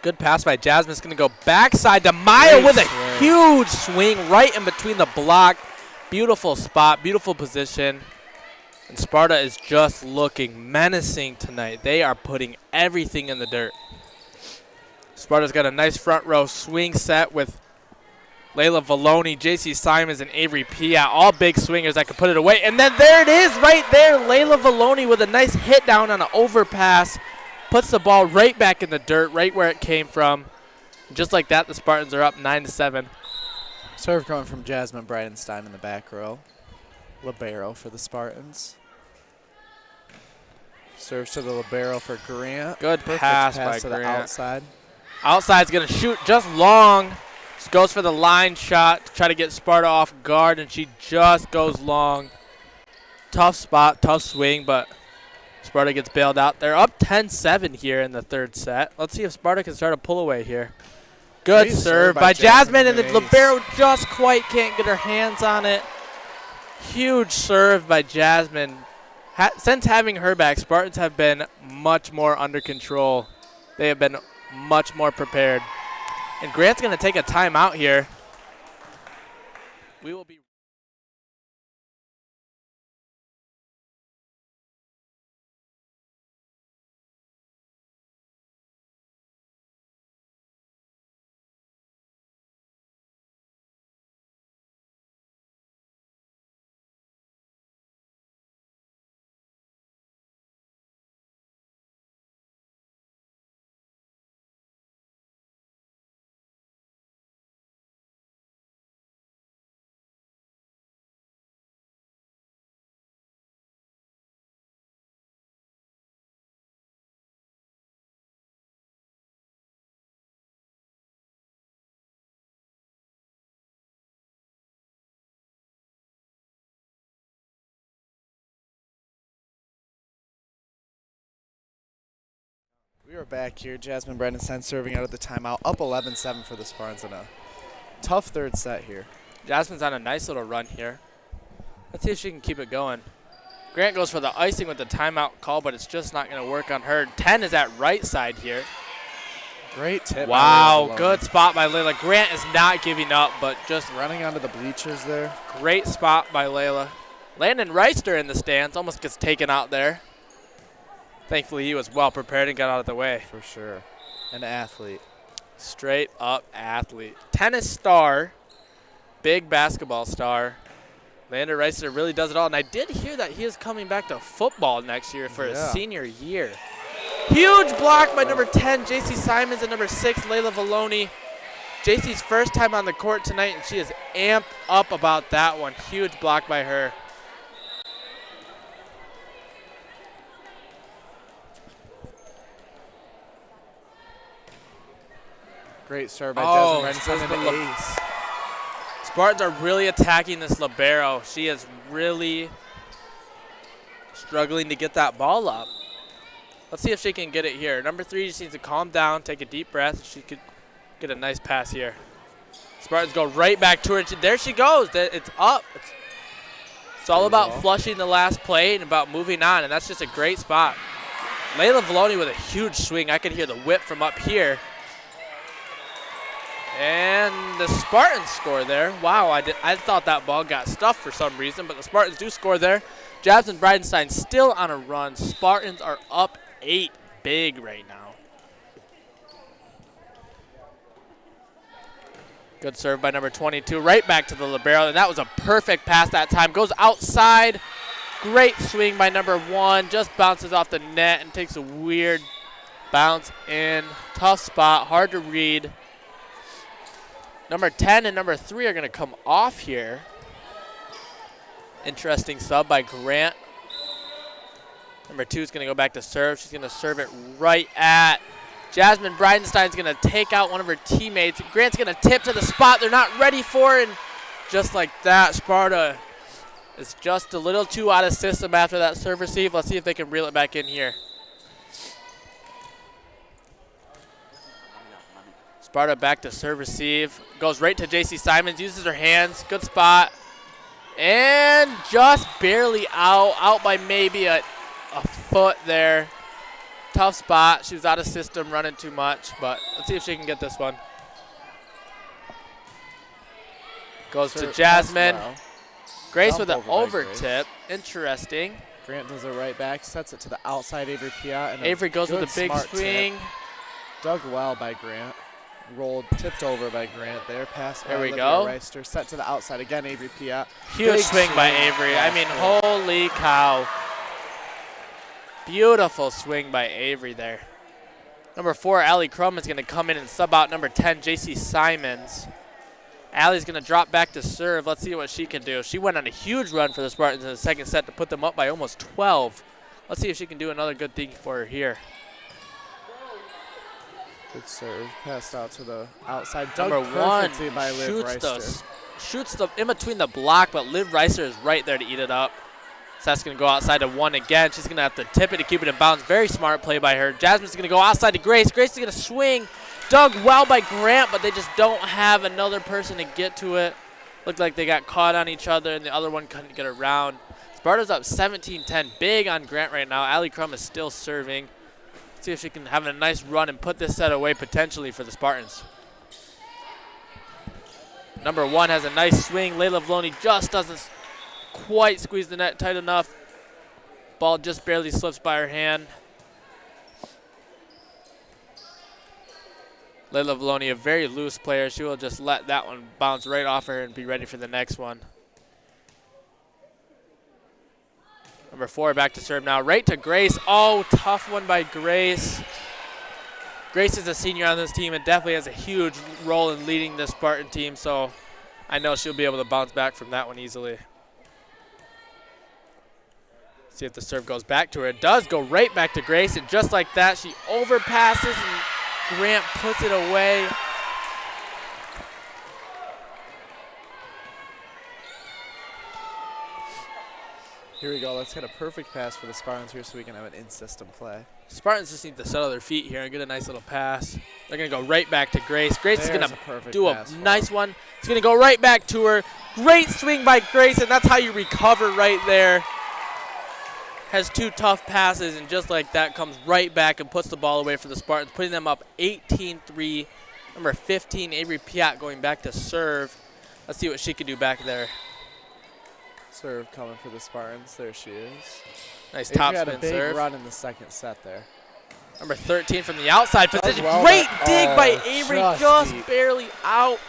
S2: Good pass by Jasmine. It's going to go backside to Maya
S1: Great
S2: with a
S1: swing.
S2: huge swing right in between the block. Beautiful spot, beautiful position. And Sparta is just looking menacing tonight. They are putting everything in the dirt. Sparta's got a nice front row swing set with Layla Valoni, JC Simons, and Avery Pia, all big swingers that can put it away. And then there it is right there. Layla Valoni with a nice hit down on an overpass. Puts the ball right back in the dirt, right where it came from. Just like that, the Spartans are up 9-7.
S1: Serve coming from Jasmine Bridenstine in the back row. Libero for the Spartans. Serves to the libero for Grant.
S2: Good
S1: Perfect
S2: pass
S1: pass
S2: by
S1: to
S2: Grant.
S1: the outside.
S2: Outside's going to shoot just long. Just goes for the line shot to try to get Sparta off guard, and she just goes long. Tough spot, tough swing, but Sparta gets bailed out. They're up 10-7 here in the third set. Let's see if Sparta can start a pull away here. Good
S1: Great
S2: serve by Jasmine, and the
S1: Ace.
S2: libero just quite can't get her hands on it. Huge serve by Jasmine. Since having her back, Spartans have been much more under control. They have been much more prepared. And Grant's going to take a timeout here. We will be.
S1: We are back here. Jasmine Bridenstine serving out of the timeout. Up 11-7 for the Spartans in a tough third set here.
S2: Jasmine's on a nice little run here. Let's see if she can keep it going. Grant goes for the icing with the timeout call, but it's just not going to work on her. 10 is at right side here.
S1: Great tip. by
S2: Wow,
S1: Layla
S2: good
S1: Valoni.
S2: spot by Layla. Grant is not giving up, but just
S1: Running onto the bleachers there.
S2: great spot by Layla. Landon Reister in the stands, almost gets taken out there. Thankfully, he was well prepared and got out of the way.
S1: For sure. An athlete.
S2: Straight up athlete. Tennis star, big basketball star. Landon Reister really does it all. And I did hear that he is coming back to football next year for his senior year. Huge block by number 10, JC Simons, and number 6, Layla Valoni. JC's first time on the court tonight, and she is amped up about that one. Huge block by her.
S1: Great serve by
S2: Oh,
S1: Jasmine
S2: just
S1: Bridenstine
S2: the
S1: and ace.
S2: Spartans are really attacking this libero. She is really struggling to get that ball up. Let's see if she can get it here. Number 3 just needs to calm down, take a deep breath. She could get a nice pass here. Spartans go right back to her. There she goes. It's up. It's all about flushing the last play and about moving on, and that's just a great spot. Layla Valoni with a huge swing. I could hear the whip from up here. And the Spartans score there. Wow, I thought that ball got stuffed for some reason, but the Spartans do score there. Jasmine Bridenstine still on a run. Spartans are up 8 big right now. Good serve by number 22, right back to the libero, and that was a perfect pass that time. Goes outside. Great swing by number 1. Just bounces off the net and takes a weird bounce in. Tough spot, hard to read. Number 10 and number 3 are going to come off here. Interesting sub by Grant. Number 2 is going to go back to serve. She's going to serve it right at Jasmine Bridenstine's going to take out one of her teammates. Grant's going to tip to the spot they're not ready for, and just like that, Sparta is just a little too out of system after that serve receive. Let's see if they can reel it back in here. Sparta back to serve receive. Goes right to JC Simons, uses her hands. Good spot. And just barely out by maybe a foot there. Tough spot. She was out of system, running too much, but let's see if she can get this one. Goes to Jasmine.
S1: Well.
S2: Grace
S1: Jump
S2: with an
S1: over by
S2: over
S1: Grace.
S2: tip. Interesting.
S1: Grant does a right back, sets it to the outside Avery Piat. And
S2: Avery goes with a big
S1: smart
S2: swing.
S1: tip. Dug well by Grant. Rolled, tipped over by Grant there. Pass by
S2: There we
S1: Olivia
S2: go.
S1: Reister. Set to the outside again, Avery Piat.
S2: Huge
S1: Big
S2: swing by Avery. I mean,
S1: basket.
S2: holy cow. Beautiful swing by Avery there. Number 4, Allie Crum is going to come in and sub out number 10, JC Simons. Allie's going to drop back to serve. Let's see what she can do. She went on a huge run for the Spartans in the second set to put them up by almost 12. Let's see if she can do another good thing for her here.
S1: Good serve. Passed out to the outside. Dug
S2: Number 1
S1: perfectly by Liv Reister.
S2: shoots the in between the block, but Liv Reiser is right there to eat it up. So that's going to go outside to 1 again. She's going to have to tip it to keep it in bounds. Very smart play by her. Jasmine's going to go outside to Grace. Grace is going to swing. Dug well by Grant, but they just don't have another person to get to it. Looked like they got caught on each other, and the other one couldn't get around. Sparta's up 17-10. Big on Grant right now. Allie Crum is still serving. Let's see if she can have a nice run and put this set away potentially for the Spartans. Number 1 has a nice swing. Layla Vloni just doesn't quite squeeze the net tight enough. Ball just barely slips by her hand. Layla Vloni, a very loose player. She will just let that one bounce right off her and be ready for the next one. Number 4 back to serve now. Right to Grace. Oh, tough one by Grace. Grace is a senior on this team and definitely has a huge role in leading this Spartan team, so I know she'll be able to bounce back from that one easily. See if the serve goes back to her. It does go right back to Grace, and just like that, she overpasses and Grant puts it away.
S1: Here we go. Let's get a perfect pass for the Spartans here so we can have an in-system play.
S2: Spartans just need to settle their feet here and get a nice little pass. They're going to go right back to Grace. Grace is going to do a nice one. It's going to go right back to her. Great swing by Grace, and that's how you recover right there. Has 2 tough passes, and just like that comes right back and puts the ball away for the Spartans, putting them up 18-3. Number 15, Avery Piat, going back to serve. Let's see what she can do back there.
S1: Serve coming for the Spartans. There she is.
S2: Nice top
S1: had a
S2: spin
S1: big
S2: serve.
S1: run in the second set there.
S2: Number 13 from the outside position.
S1: Well
S2: Great
S1: done.
S2: dig by
S1: Oh,
S2: Avery,
S1: just
S2: just
S1: deep.
S2: barely out.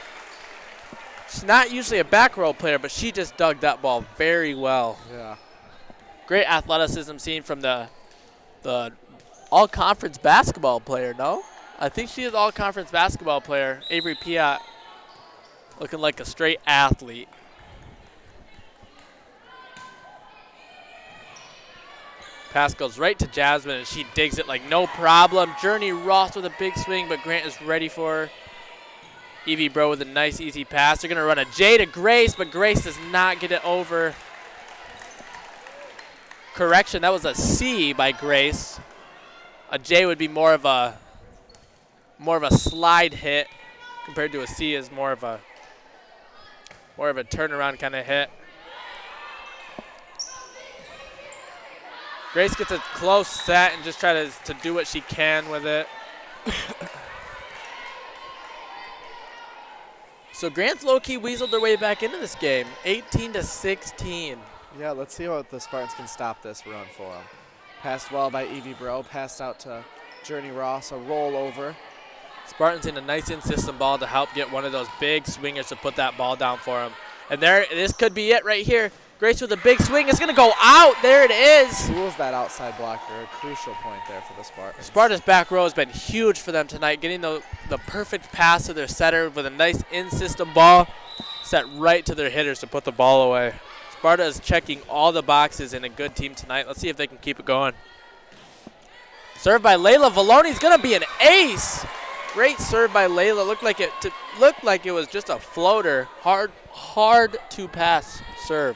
S2: She's not usually a back row player, but she just dug that ball very well.
S1: Yeah.
S2: Great athleticism seen from the all-conference basketball player, no? I think she is all-conference basketball player. Avery Piat looking like a straight athlete. Pass goes right to Jasmine, and she digs it like no problem. Journey Ross with a big swing, but Grant is ready for her. Evie Bro with a nice, easy pass. They're going to run a J to Grace, but Grace does not get it over. Correction, that was a C by Grace. A J would be more of a slide hit compared to a C is more of a turnaround kind of hit. Grace gets a close set and just try to do what she can with it. So Grant's low-key weaseled their way back into this game, 18-16.
S1: Yeah, let's see what the Spartans can stop this run for them. Passed well by Evie Bro. Passed out to Journey Ross. A roll over.
S2: Spartans in a nice in-system ball to help get one of those big swingers to put that ball down for them. And this could be it right here. Grace with a big swing. It's going to go out. There it is.
S1: Schools that outside blocker. A crucial point there for the Spartans.
S2: Sparta's back row has been huge for them tonight, getting the perfect pass to their setter with a nice in-system ball set right to their hitters to put the ball away. Sparta is checking all the boxes in a good team tonight. Let's see if they can keep it going. Serve by Layla Valoni is going to be an ace. Great serve by Layla. Looked like it was just a floater. Hard to pass serve.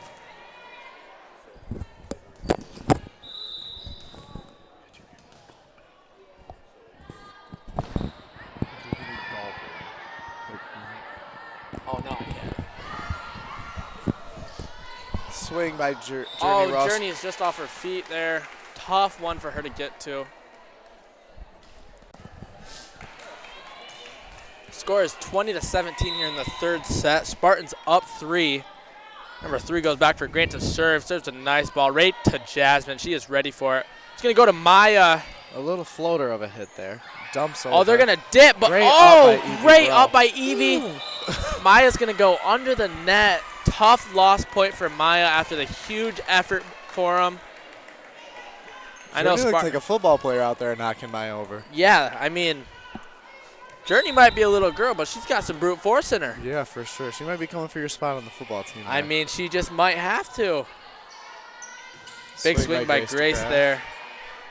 S2: Oh, no, I can't.
S1: Swing by Journey Ross.
S2: Journey is just off her feet there. Tough one for her to get to. Score is 20-17 here in the third set. Spartans up 3. Number 3 goes back for Grant to serve. Serves a nice ball right to Jasmine. She is ready for it. It's going to go to Maya.
S1: A little floater of a hit there. Dumps over.
S2: Oh, they're going to dip, but great up by Evie. Maya's going to go under the net. Tough loss point for Maya after the huge effort for him. I know
S1: Journey looks like a football player out there knocking Maya over.
S2: Yeah, I mean, Journey might be a little girl, but she's got some brute force in her.
S1: Yeah, for sure. She might be coming for your spot on the football team.
S2: I mean, she just might have to. Big swing by Grace there.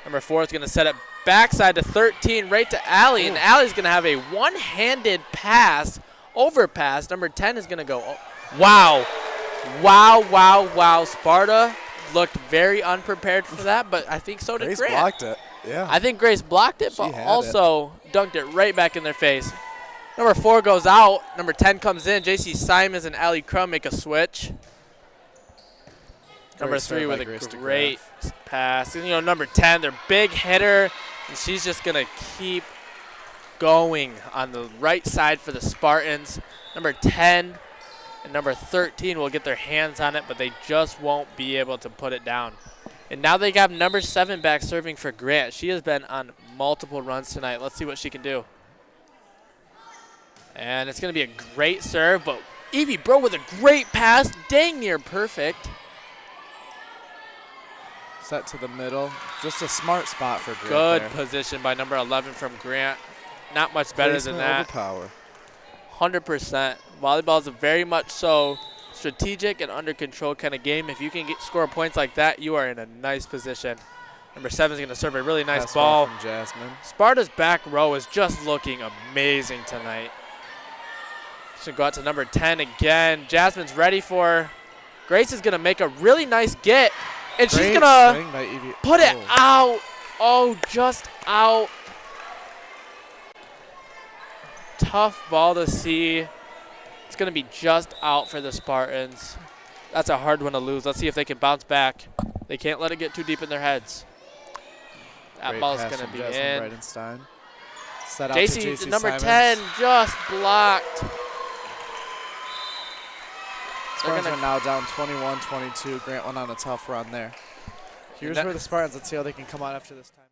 S2: Number 4 is going to set it backside to 13, right to Allie, and Allie's going to have a one-handed pass, overpass. Number 10 is going to go. Wow. Wow, wow, wow. Sparta looked very unprepared for that, but I think so did
S1: Grace
S2: Grant.
S1: blocked it. Yeah.
S2: I think Grace blocked it, but also dunked it right back in their face. Number 4 goes out. Number 10 comes in. JC Simons and Allie Crum make a switch. Number 3 with a great pass. And, you know, number 10, their big hitter, and she's just going to keep going on the right side for the Spartans. Number 10 and number 13 will get their hands on it, but they just won't be able to put it down. And now they got number 7 back serving for Grant. She has been on multiple runs tonight. Let's see what she can do. And it's going to be a great serve, but Evie Bro with a great pass, dang near perfect.
S1: Set to the middle. Just a smart spot for Grant.
S2: Good
S1: there.
S2: position by number 11 from Grant. Not much better than that.
S1: Over power.
S2: 100%. Volleyball is a very much so strategic and under control kind of game. If you can score points like that, you are in a nice position. Number 7 is going to serve a really nice ball.
S1: From Jasmine.
S2: Sparta's back row is just looking amazing tonight. Should go out to number 10 again. Jasmine's ready for. Grace is going to make a really nice get. And she's going to put it out. Oh, just out. Tough ball to see. It's going to be just out for the Spartans. That's a hard one to lose. Let's see if they can bounce back. They can't let it get too deep in their heads. That ball's going to be in.
S1: Set out
S2: JC,
S1: to
S2: number
S1: Simons.
S2: 10, just blocked.
S1: Spartans are now down 21-22. Grant went on a tough run there. Here's where the Spartans, let's see how they can come out after this time.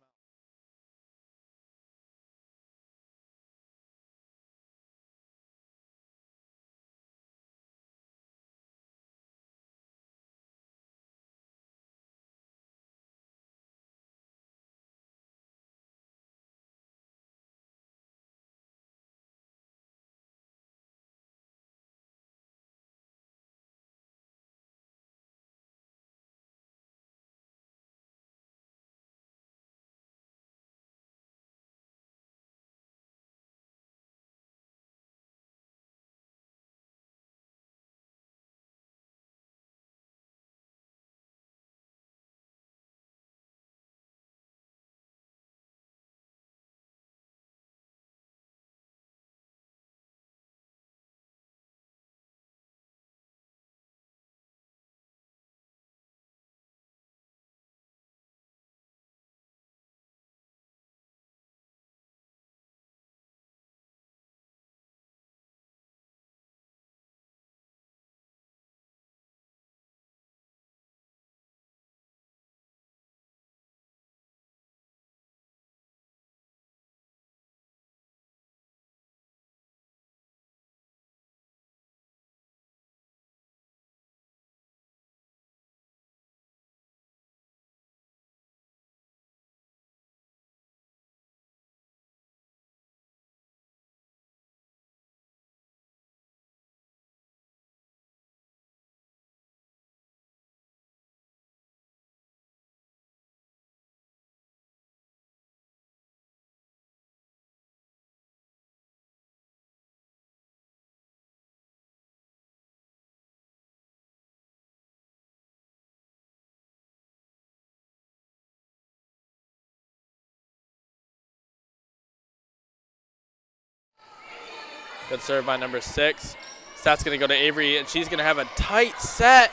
S2: Good serve by number 6. That's going to go to Avery, and she's going to have a tight set.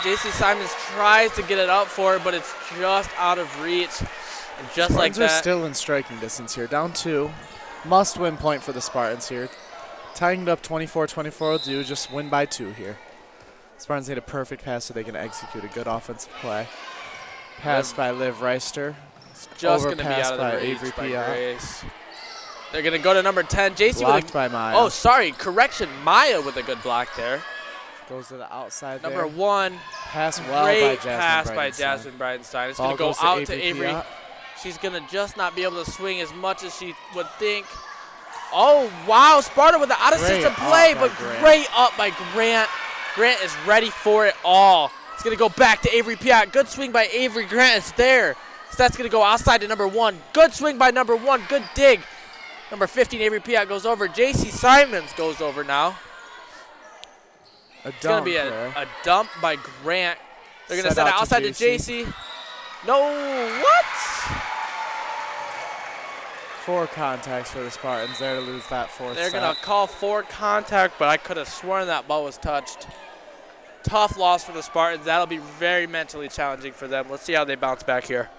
S2: JC Simons tries to get it up for her, but it's just out of reach. And just like that.
S1: Spartans are still in striking distance here. Down 2. Must-win point for the Spartans here. Tying it up 24-24 will do. Just win by 2 here. Spartans need a perfect pass so they can execute a good offensive play. Pass by Liv Reister.
S2: It's just going to be
S1: Overpass
S2: out of the
S1: by
S2: reach
S1: Avery
S2: by
S1: Piat.
S2: Grace. They're going to go to number 10. JC
S1: Blocked
S2: with a,
S1: by Maya.
S2: oh, sorry, correction. Maya with a good block there.
S1: Goes to the outside
S2: Number
S1: there.
S2: 1.
S1: Pass well by
S2: Great
S1: Jasmine
S2: pass by
S1: Bridenstine.
S2: Jasmine Bridenstine. It's
S1: Ball
S2: going to go
S1: goes
S2: out to Avery.
S1: Piat.
S2: She's going to just not be able to swing as much as she would think. Oh, wow. Sparta with the out-of-system play, but great up by Grant. Grant is ready for it all. It's going to go back to Avery Piat. Good swing by Avery. Grant is there. So that's going to go outside to number 1. Good swing by number 1. Good dig. Number 15, Avery Piat goes over. JC Simons goes over now. It's going to be a dump by Grant. They're going to set it outside to JC. No, what?
S1: 4 contacts for the Spartans there to lose that 4th
S2: They're
S1: set.
S2: going to call 4 contact, but I could have sworn that ball was touched. Tough loss for the Spartans. That'll be very mentally challenging for them. Let's see how they bounce back here.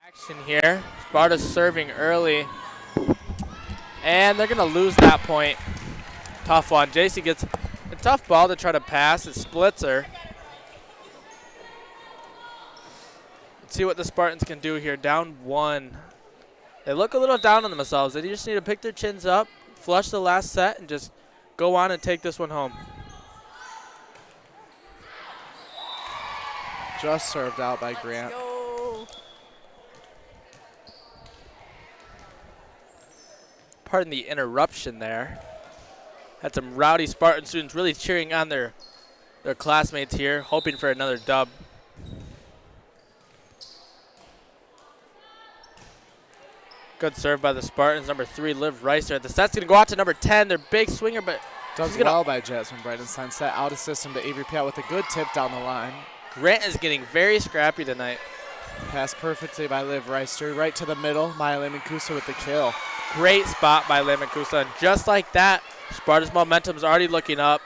S2: Action here. Sparta's serving early. And they're going to lose that point. Tough one. JC gets a tough ball to try to pass. It splits her. Let's see what the Spartans can do here. Down 1. They look a little down on themselves. They just need to pick their chins up, flush the last set, and just go on and take this one home.
S1: Just served out by Grant.
S2: Pardon the interruption there. Had some rowdy Spartan students really cheering on their classmates here, hoping for another dub. Good serve by the Spartans. Number 3, Liv Reister. The set's going to go out to number 10. Their big swinger, but
S1: does well by Jasmine Bridenstine. Set out of system to Avery Piat with a good tip down the line.
S2: Grant is getting very scrappy tonight.
S1: Pass perfectly by Liv Reister. Right to the middle. Maya Lemancusa with the kill.
S2: Great spot by Lemancusa. And just like that, Sparta's momentum is already looking up.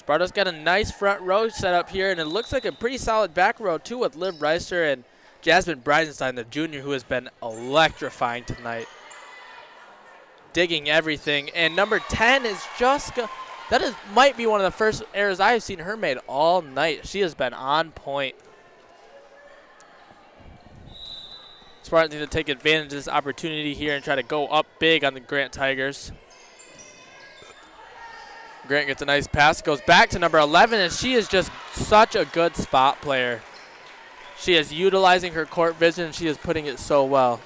S2: Sparta's got a nice front row set up here, and it looks like a pretty solid back row, too, with Liv Reister and Jasmine Bridenstine, the junior, who has been electrifying tonight. Digging everything. And number 10 is just might be one of the first errors I have seen her made all night. She has been on point. Spartan's going to take advantage of this opportunity here and try to go up big on the Grant Tigers. Grant gets a nice pass, goes back to number 11, and she is just such a good spot player. She is utilizing her court vision, and she is putting it so well.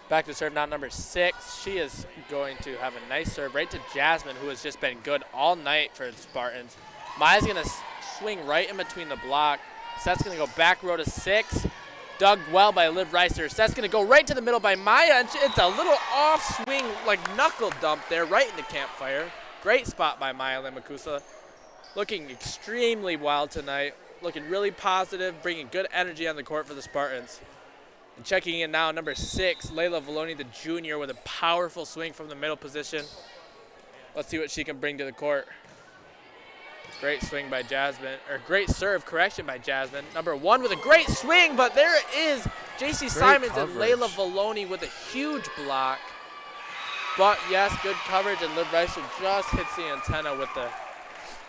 S2: Back to serve now, number 6. She is going to have a nice serve right to Jasmine, who has just been good all night for the Spartans. Maya's going to swing right in between the block. Seth's going to go back row to 6. Dug well by Liv Reister. Seth's going to go right to the middle by Maya, and it's a little off swing, like knuckle dump there, right in the campfire. Great spot by Maya Limakusa. Looking extremely well tonight. Looking really positive, bringing good energy on the court for the Spartans. And checking in now, number 6, Layla Valoni, the junior, with a powerful swing from the middle position. Let's see what she can bring to the court. Great swing by Jasmine, or great serve, correction by Jasmine. Number 1 with a great swing, but there is J.C. Simons
S1: coverage.
S2: and Layla Valoni with a huge block. But yes, good coverage, and Liv Reister just hits the antenna with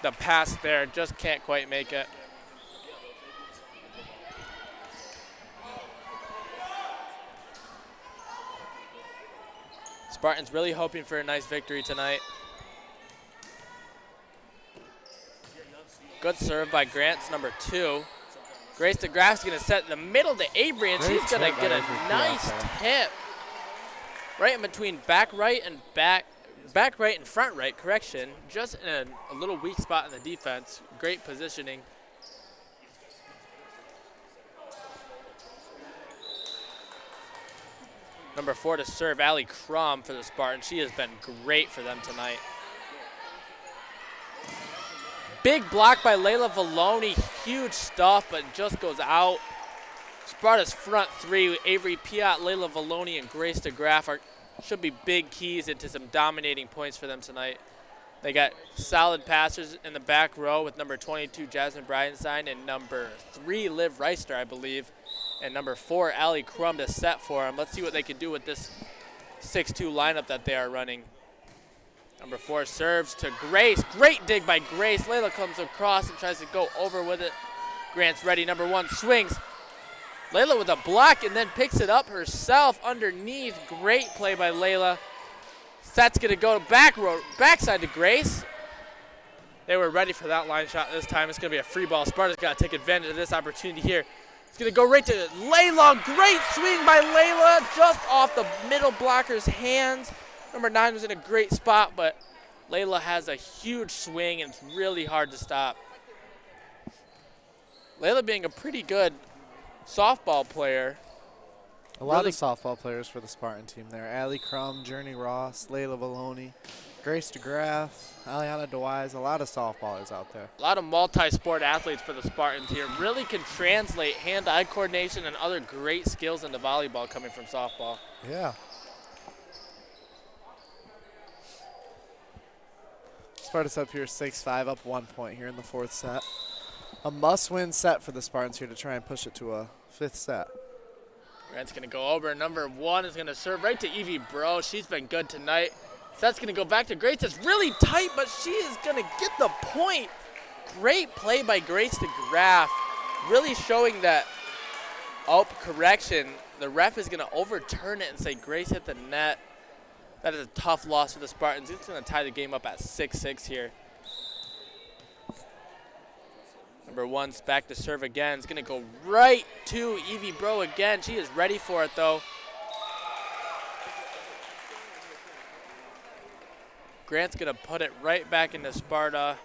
S2: the pass there. Just can't quite make it. Spartans really hoping for a nice victory tonight. Good serve by Grant's number 2. Grace DeGraff's going to set in the middle to Avery, and she's going to get a nice tip right in between back right and front right, correction. Just in a little weak spot in the defense. Great positioning. Number 4 to serve, Allie Crum for the Spartans. She has been great for them tonight. Big block by Layla Valoni. Huge stuff, but just goes out. Sparta's front 3, Avery Piat, Layla Valoni, and Grace DeGraff should be big keys into some dominating points for them tonight. They got solid passers in the back row with number 22, Jasmine Bridenstine, and number 3, Liv Reister, I believe. And number 4, Allie Crum to set for them. Let's see what they can do with this 6-2 lineup that they are running. Number 4 serves to Grace. Great dig by Grace. Layla comes across and tries to go over with it. Grant's ready. Number 1 swings. Layla with a block and then picks it up herself underneath. Great play by Layla. Set's going to go backside to Grace. They were ready for that line shot this time. It's going to be a free ball. Sparta's got to take advantage of this opportunity here. It's going to go right to Layla. Great swing by Layla, just off the middle blocker's hands. Number 9 was in a great spot, but Layla has a huge swing, and it's really hard to stop. Layla being a pretty good softball player.
S1: A lot of softball players for the Spartan team there. Allie Crum, Journey Ross, Layla Valoni, Grace DeGraff, Aliana DeWise, a lot of softballers out there.
S2: A lot of multi-sport athletes for the Spartans here. Really can translate hand-eye coordination and other great skills into volleyball coming from softball.
S1: Yeah. Sparta's up here 6-5, up 1 point here in the 4th set. A must-win set for the Spartans here to try and push it to a 5th set.
S2: Grant's going to go over. Number 1 is going to serve right to Evie Bro. She's been good tonight. That's going to go back to Grace. It's really tight, but she is going to get the point. Great play by Grace DeGraff. Really showing that, correction. The ref is going to overturn it and say Grace hit the net. That is a tough loss for the Spartans. It's going to tie the game up at 6-6 here. Number 1's back to serve again. It's going to go right to Evie Bro again. She is ready for it, though. Grant's going to put it right back into Sparta.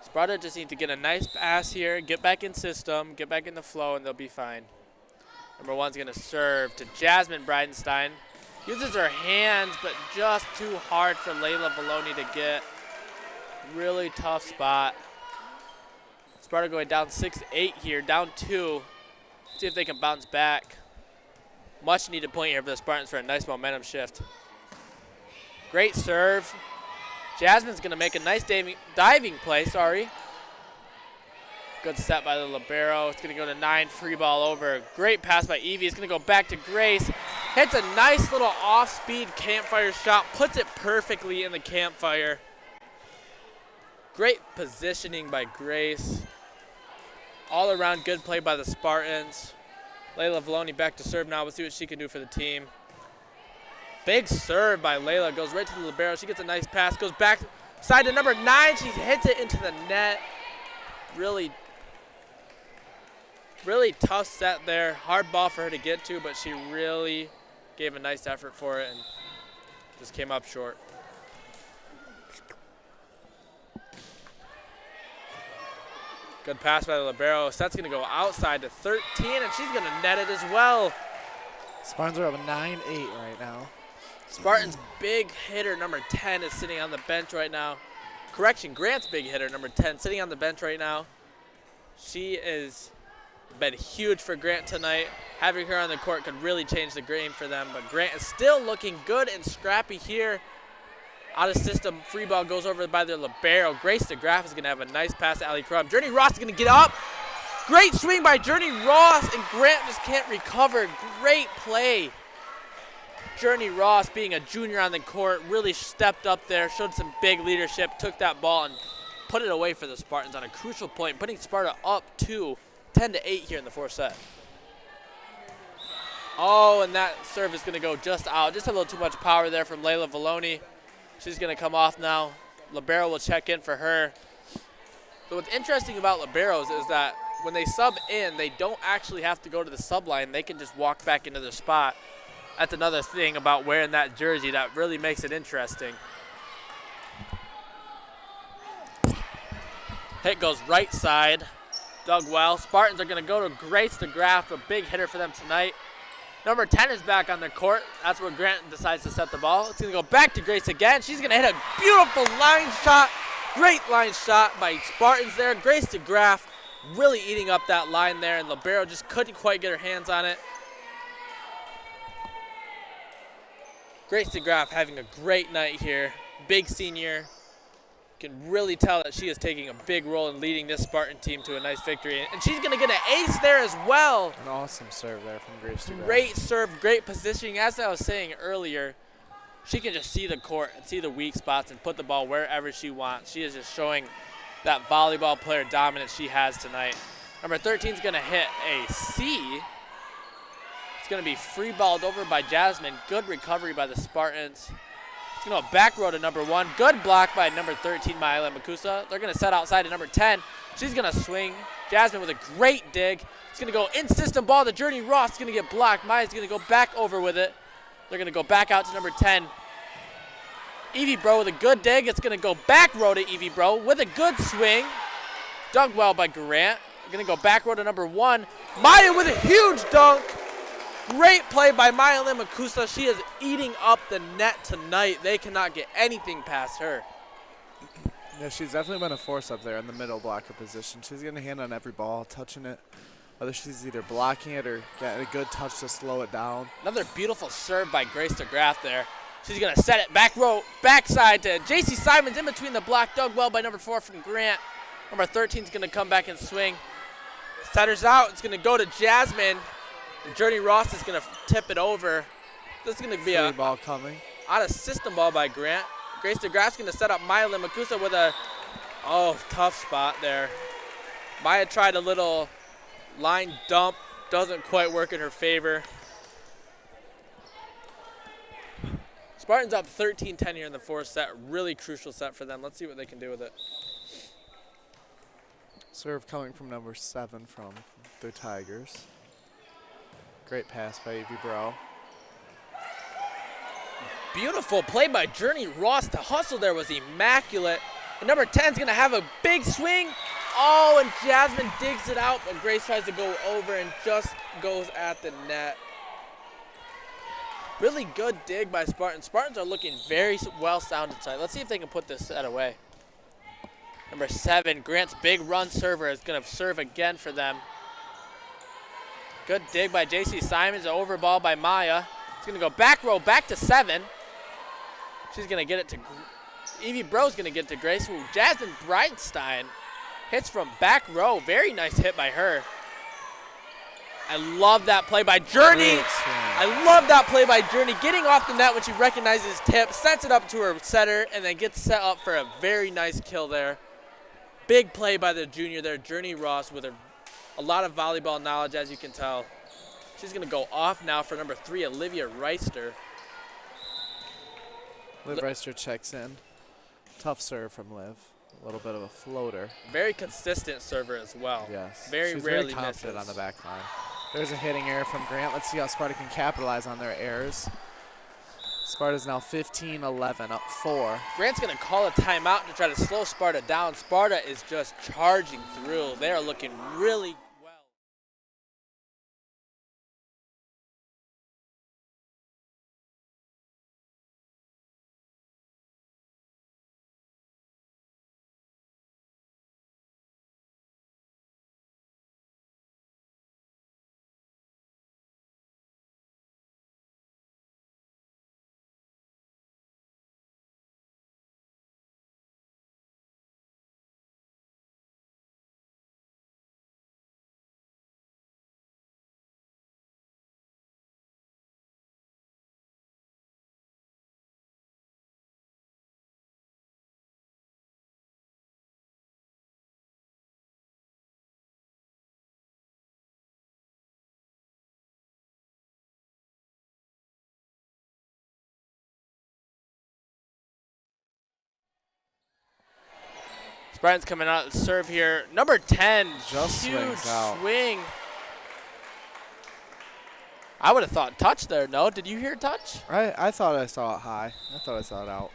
S2: Sparta just needs to get a nice pass here, get back in system, get back in the flow, and they'll be fine. Number 1's going to serve to Jasmine Bridenstine. Uses her hands, but just too hard for Layla Valoni to get. Really tough spot. Sparta going down 6-8 here, down 2. See if they can bounce back. Much needed point here for the Spartans for a nice momentum shift. Great serve. Jasmine's gonna make a nice diving play, sorry. Good set by the libero. It's gonna go to 9, free ball over. Great pass by Evie. It's gonna go back to Grace. Hits a nice little off-speed campfire shot. Puts it perfectly in the campfire. Great positioning by Grace. All around good play by the Spartans. Layla Valoni back to serve now. We'll see what she can do for the team. Big serve by Layla. Goes right to the libero. She gets a nice pass. Goes back side to number 9. She hits it into the net. Really tough set there. Hard ball for her to get to, but she really gave a nice effort for it and just came up short. Good pass by the libero. Set's going to go outside to 13, and she's going to net it as well.
S1: Spartans are up 9-8 right now.
S2: Spartan's big hitter, number 10, is sitting on the bench right now. Correction, Grant's big hitter, number 10, sitting on the bench right now. She has been huge for Grant tonight. Having her on the court could really change the game for them, but Grant is still looking good and scrappy here. Out of system, free ball goes over by their libero. Grace DeGraff is going to have a nice pass to Ali Crum. Journey Ross is going to get up. Great swing by Journey Ross, and Grant just can't recover. Great play. Journey Ross, being a junior on the court, really stepped up there, showed some big leadership, took that ball and put it away for the Spartans on a crucial point, putting Sparta up to 10-8 here in the fourth set. Oh, and that serve is going to go just out. Just a little too much power there from Layla Valoni. She's going to come off now. Libero will check in for her. So what's interesting about liberos is that when they sub in, they don't actually have to go to the sub line. They can just walk back into their spot. That's another thing about wearing that jersey that really makes it interesting. Hit goes right side. Dug well. Spartans are going to go to Grace DeGraff, a big hitter for them tonight. Number 10 is back on the court. That's where Grant decides to set the ball. It's going to go back to Grace again. She's going to hit a beautiful line shot. Great line shot by Spartans there. Grace DeGraff really eating up that line there, and libero just couldn't quite get her hands on it. Grace DeGraff having a great night here. Big senior. Can really tell that she is taking a big role in leading this Spartan team to a nice victory. And she's going to get an ace there as well.
S1: An awesome serve there from Grace DeGraff.
S2: Great serve, great positioning. As I was saying earlier, she can just see the court and see the weak spots and put the ball wherever she wants. She is just showing that volleyball player dominance she has tonight. Number 13 is going to hit a C. It's going to be free balled over by Jasmine. Good recovery by the Spartans. It's going to go back row to number 1. Good block by number 13, Maila Makusa. They're going to set outside to number 10. She's going to swing. Jasmine with a great dig. It's going to go in system ball to Journey Ross. It's going to get blocked. Maya's going to go back over with it. They're going to go back out to number 10. Evie Bro with a good dig. It's going to go back row to Evie Bro with a good swing. Dug well by Grant. Going to go back row to number 1. Maya with a huge dunk. Great play by Maya Limakusa. She is eating up the net tonight. They cannot get anything past her.
S1: Yeah, she's definitely been a force up there in the middle blocker position. She's getting a hand on every ball, touching it. Whether she's either blocking it or getting a good touch to slow it down.
S2: Another beautiful serve by Grace DeGraff there. She's going to set it back row, backside to J.C. Simons in between the block. Dug well by number 4 from Grant. Number 13 is going to come back and swing. Setter's out. It's going to go to Jasmine. And Journey Ross is going to tip it over. This is going to be
S1: Free
S2: a
S1: ball coming.
S2: out of system ball by Grant. Grace DeGraff's going to set up Maya Limakusa with a, tough spot there. Maya tried a little line dump. Doesn't quite work in her favor. Spartans up 13-10 here in the fourth set. Really crucial set for them. Let's see what they can do with it.
S1: Serve coming from number 7 from the Tigers. Great pass by Evie Bro.
S2: Beautiful play by Journey Ross. The hustle there was immaculate. And number 10 is going to have a big swing. Oh, and Jasmine digs it out, but Grace tries to go over and just goes at the net. Really good dig by Spartans. Spartans are looking very well sounded tonight. Let's see if they can put this set away. Number 7, Grant's big run server is going to serve again for them. Good dig by J.C. Simons, over ball by Maya. It's going to go back row, back to 7. She's going to get it to, Evie Bro's going to get it to Grace. Ooh, Jasmine Breitenstein hits from back row. Very nice hit by her. I love that play by Journey. I love that play by Journey. Getting off the net when she recognizes tip, sets it up to her setter, and then gets set up for a very nice kill there. Big play by the junior there, Journey Ross, with a lot of volleyball knowledge, as you can tell. She's going to go off now for number 3, Olivia Reister.
S1: Liv Reister checks in. Tough serve from Liv. A little bit of a floater.
S2: Very consistent server as well.
S1: Yes.
S2: Very
S1: She's
S2: rarely
S1: very confident
S2: misses.
S1: on the back line. There's a hitting error from Grant. Let's see how Sparta can capitalize on their errors. Sparta's now 15-11, up 4.
S2: Grant's going to call a timeout to try to slow Sparta down. Sparta is just charging through. They are looking really well. Spartan's coming out to serve here. Number 10,
S1: Just
S2: huge
S1: swings out.
S2: swing. I would have thought touch there, no? Did you hear touch?
S1: I thought I saw it high. I thought I saw it out.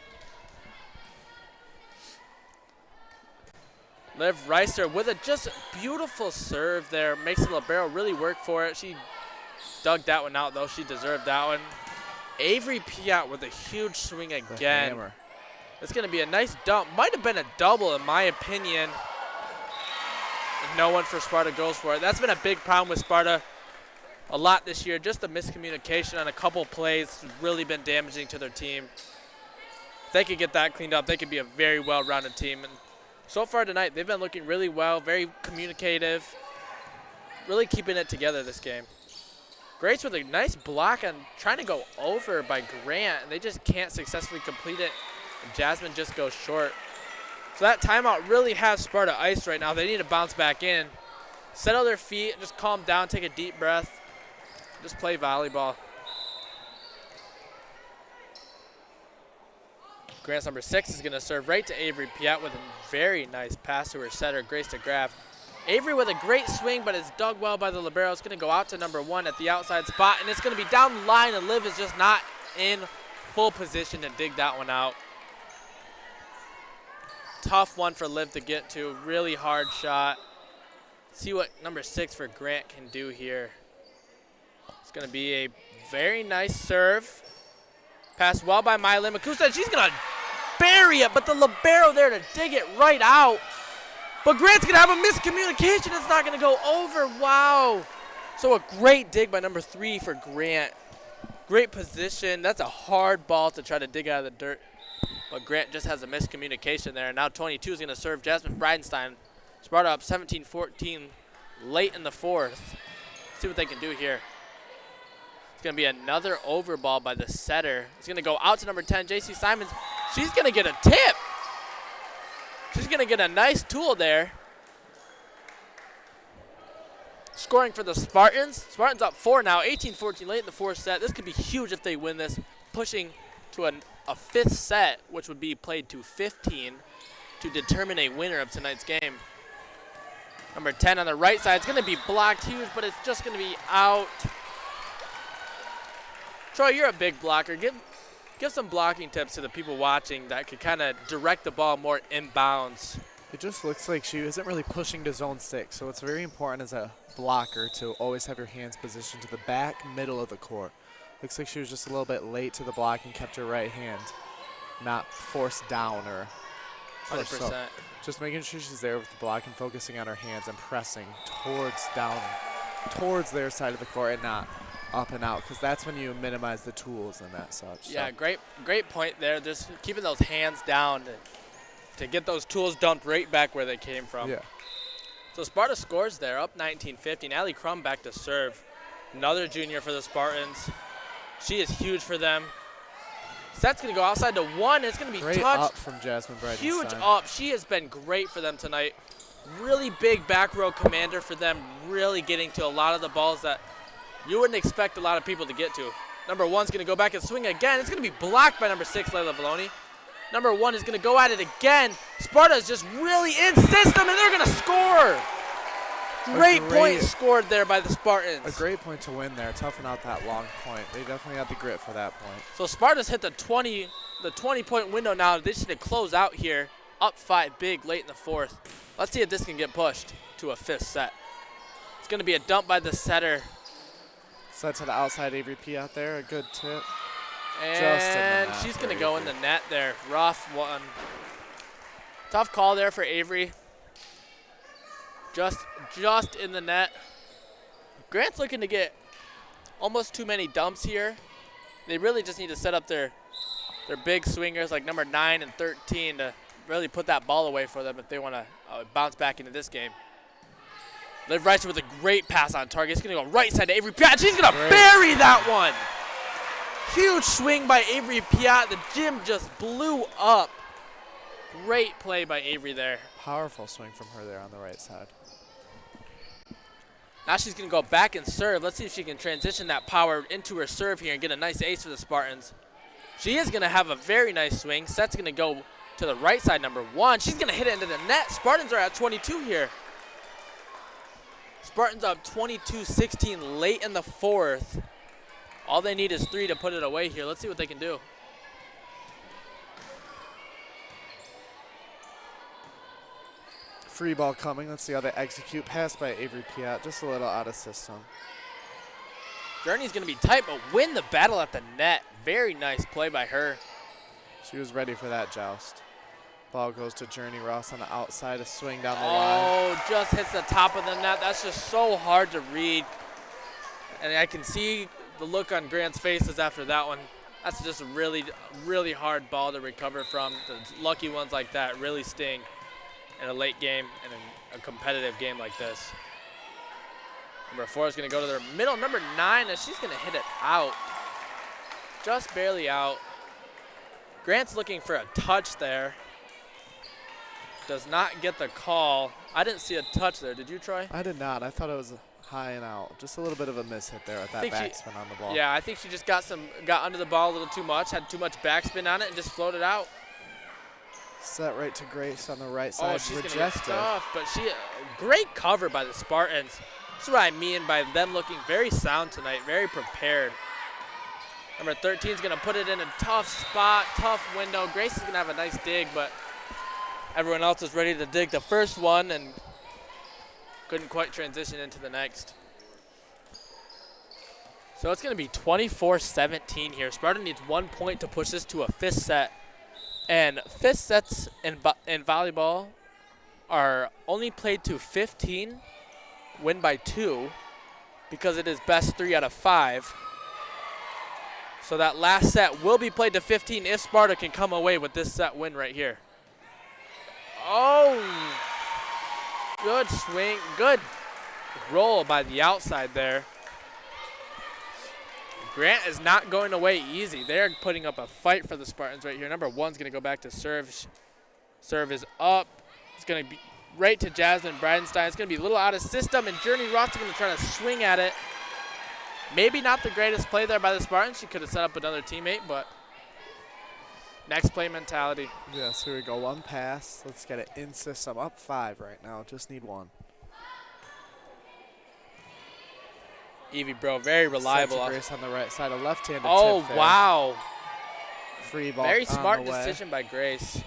S2: Liv Reister with a just beautiful serve there. Makes the libero really work for it. She dug that one out, though. She deserved that one. Avery Piat with a huge swing
S1: The
S2: again.
S1: hammer.
S2: It's going to be a nice dump. Might have been a double, in my opinion. No one for Sparta goes for it. That's been a big problem with Sparta a lot this year. Just the miscommunication on a couple plays has really been damaging to their team. If they could get that cleaned up, they could be a very well-rounded team. And so far tonight, they've been looking really well, very communicative, really keeping it together this game. Grace with a nice block on trying to go over by Grant, and they just can't successfully complete it. And Jasmine just goes short. So that timeout really has Sparta iced right now. They need to bounce back in, settle their feet, just calm down, take a deep breath, just play volleyball. Grant's number 6 is going to serve right to Avery Piat with a very nice pass to her setter, Grace DeGraff. Avery with a great swing, but it's dug well by the libero. It's going to go out to number 1 at the outside spot, and it's going to be down the line, and Liv is just not in full position to dig that one out. Tough one for Liv to get to, really hard shot. See what number 6 for Grant can do here. It's going to be a very nice serve. Passed well by Mylin Makusa. She's going to bury it, but the libero there to dig it right out. But Grant's going to have a miscommunication. It's not going to go over. Wow. So a great dig by number 3 for Grant. Great position. That's a hard ball to try to dig out of the dirt. But Grant just has a miscommunication there. And now 22 is going to serve Jasmine Bridenstine. Sparta up 17-14 late in the 4th. See what they can do here. It's going to be another over ball by the setter. It's going to go out to number 10, J.C. Simons. She's going to get a tip. She's going to get a nice tool there. Scoring for the Spartans. Spartans up 4 now, 18-14 late in the 4th set. This could be huge if they win this, pushing to a 5th set, which would be played to 15 to determine a winner of tonight's game. Number 10 on the right side. It's going to be blocked huge, but it's just going to be out. Troy, you're a big blocker. Give some blocking tips to the people watching that could kind of direct the ball more inbounds.
S1: It just looks like she isn't really pushing to zone 6, so it's very important as a blocker to always have your hands positioned to the back middle of the court. Looks like she was just a little bit late to the block and kept her right hand not forced down or Push, so
S2: 100%.
S1: just making sure she's there with the block and focusing on her hands and pressing towards their side of the court and not up and out, because that's when you minimize the tools and that such.
S2: Yeah,
S1: so.
S2: great point there. Just keeping those hands down to get those tools dumped right back where they came from.
S1: Yeah.
S2: So Sparta scores there, up 19-15. Allie Crum back to serve. Another junior for the Spartans. She is huge for them. Set's going to go outside to 1. It's going to be
S1: Great
S2: touched.
S1: up from Jasmine Bridenstine.
S2: Huge up. She has been great for them tonight. Really big back row commander for them, really getting to a lot of the balls that you wouldn't expect a lot of people to get to. Number 1's going to go back and swing again. It's going to be blocked by number 6, Layla Valoni. Number 1 is going to go at it again. Sparta is just really in system, and they're going to score. Great point scored there by the Spartans.
S1: A great point to win there, toughing out that long point. They definitely had the grit for that point.
S2: So Sparta's hit the 20-point window now. They should close out here, up 5 big late in the 4th. Let's see if this can get pushed to a 5th set. It's going to be a dump by the setter.
S1: Set to the outside, Avery P out there, a good tip.
S2: And she's going to go in the net there. Rough one. Tough call there for Avery. Just in the net. Grant's looking to get almost too many dumps here. They really just need to set up their big swingers like number 9 and 13 to really put that ball away for them if they want to bounce back into this game. Liv Reicher with a great pass on target. It's going to go right side to Avery Piat. She's going to bury that one. Huge swing by Avery Piat. The gym just blew up. Great play by Avery there.
S1: Powerful swing from her there on the right side.
S2: Now she's going to go back and serve. Let's see if she can transition that power into her serve here and get a nice ace for the Spartans. She is going to have a very nice swing. Set's going to go to the right side, number 1. She's going to hit it into the net. Spartans are at 22 here. Spartans up 22-16 late in the 4th. All they need is 3 to put it away here. Let's see what they can do.
S1: Free ball coming. Let's see how they execute. Pass by Avery Piat, just a little out of system.
S2: Journey's going to be tight, but win the battle at the net. Very nice play by her.
S1: She was ready for that joust. Ball goes to Journey Ross on the outside, a swing down the line.
S2: Oh, just hits the top of the net. That's just so hard to read. And I can see the look on Grant's faces after that one. That's just a really, really hard ball to recover from. The lucky ones like that really sting in a late game and in a competitive game like this. Number 4 is going to go to their middle. Number 9, and she's going to hit it out. Just barely out. Grant's looking for a touch there. Does not get the call. I didn't see a touch there. Did you, Troy?
S1: I did not. I thought it was high and out. Just a little bit of a miss hit there with that backspin on the ball.
S2: Yeah, I think she just got under the ball a little too much, had too much backspin on it, and just floated out.
S1: Set right to Grace on the right side.
S2: Oh, she's going to get stuffed, but great cover by the Spartans. That's what I mean by them looking very sound tonight, very prepared. Number 13 is going to put it in a tough spot, tough window. Grace is going to have a nice dig, but everyone else is ready to dig the first one and couldn't quite transition into the next. So it's going to be 24-17 here. Sparta needs 1 point to push this to a 5th set. And 5th sets in volleyball are only played to 15, win by 2, because it is best 3 out of 5. So that last set will be played to 15 if Sparta can come away with this set win right here. Oh, good swing, good roll by the outside there. Grant is not going away easy. They're putting up a fight for the Spartans right here. Number 1's going to go back to serve. Serve is up. It's going to be right to Jasmine Bridenstine. It's going to be a little out of system, and Journey Ross is going to try to swing at it. Maybe not the greatest play there by the Spartans. She could have set up another teammate, but next play mentality.
S1: Yes, here we go. 1 pass. Let's get it in system. Up 5 right now. Just need 1.
S2: Evie Bro, very reliable.
S1: Set to Grace on the right side, a left-handed
S2: tip
S1: there.
S2: Wow.
S1: Free ball.
S2: Very smart
S1: on the way.
S2: decision by Grace.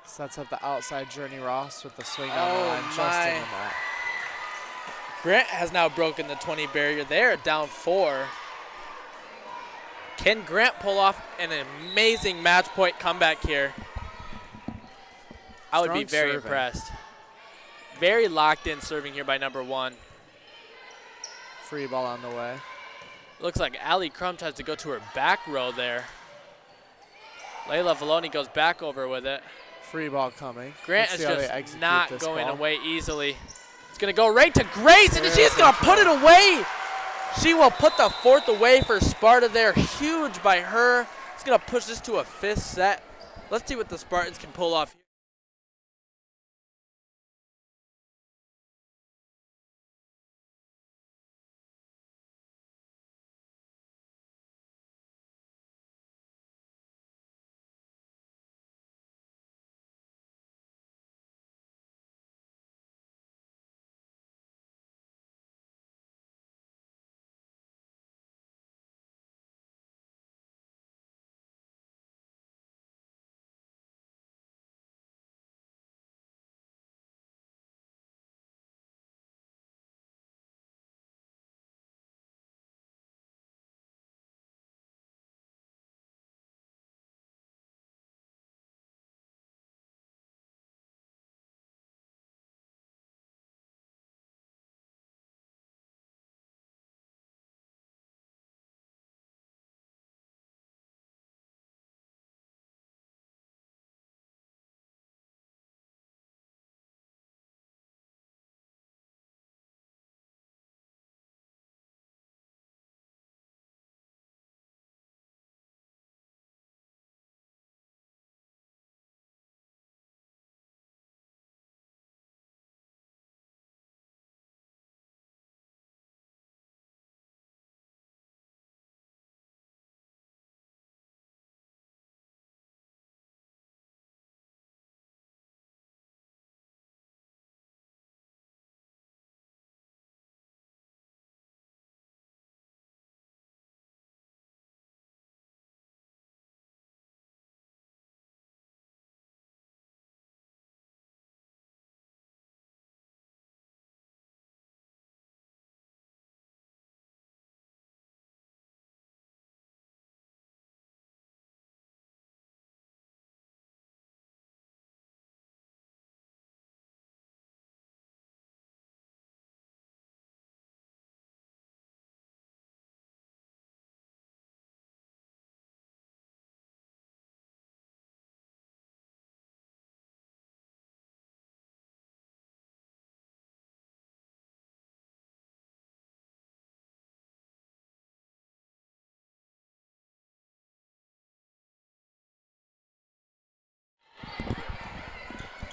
S1: Sets up the outside Journey Ross with the swing down the line, just in the net.
S2: Grant has now broken the 20 barrier there, down 4. Can Grant pull off an amazing match point comeback here? I would be
S1: Strong
S2: very
S1: serving.
S2: impressed. Very locked in serving here by number 1.
S1: Free ball on the way.
S2: Looks like Allie Crum tries to go to her back row there. Layla Valoni goes back over with it.
S1: Free ball coming.
S2: Grant
S1: Let's
S2: is
S1: see how they
S2: just
S1: execute
S2: not
S1: this
S2: going
S1: ball.
S2: away easily. It's going to go right to Grace, and
S1: Very
S2: she's going to put it
S1: controlled.
S2: away. She will put the 4th away for Sparta there. Huge by her. It's going to push this to a 5th set. Let's see what the Spartans can pull off.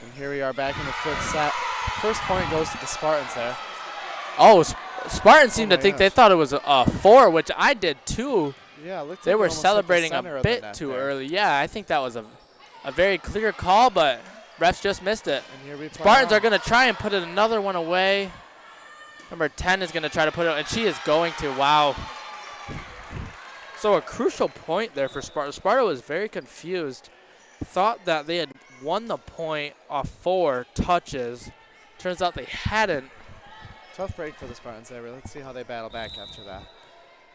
S1: And here we are back in the 5th set. First point goes to the Spartans there.
S2: Oh, Spartans seemed
S1: Oh
S2: to
S1: my
S2: think they
S1: gosh.
S2: thought it was a 4, which I did too.
S1: Yeah, it looked
S2: They
S1: like
S2: were
S1: almost hit the
S2: celebrating a
S1: center of the
S2: bit
S1: net
S2: too
S1: there.
S2: early. Yeah, I think that was a very clear call, but refs just missed it.
S1: And here we play
S2: Spartans
S1: on.
S2: are going to try and put it another one away. Number 10 is going to try to put it, and she is going to. Wow. So a crucial point there for Sparta. Sparta was very confused. Thought that they had won the point off 4 touches. Turns out they hadn't.
S1: Tough break for the Spartans there, but let's see how they battle back after that.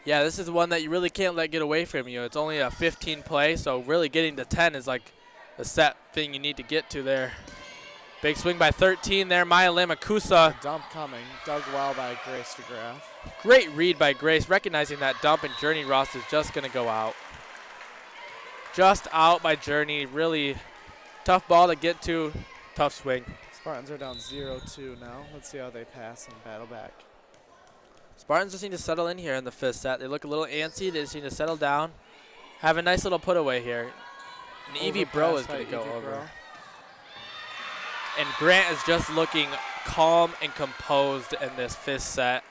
S2: Yeah, this is one that you really can't let get away from you. It's only a 15 play, so really getting to 10 is like the set thing you need to get to there. Big swing by 13 there, Maya Lamakusa.
S1: Dump coming, dug well by Grace DeGraff.
S2: Great read by Grace, recognizing that dump, and Journey Ross is just going to go out. Just out by Journey. Really tough ball to get to. Tough swing.
S1: Spartans are down 0-2 now. Let's see how they pass and battle back.
S2: Spartans just need to settle in here in the 5th set. They look a little antsy. They just need to settle down. Have a nice little put away here. And Evie Bro
S1: Overpass
S2: is
S1: by
S2: going to go
S1: Evie
S2: over.
S1: Bro.
S2: And Grant is just looking calm and composed in this 5th set.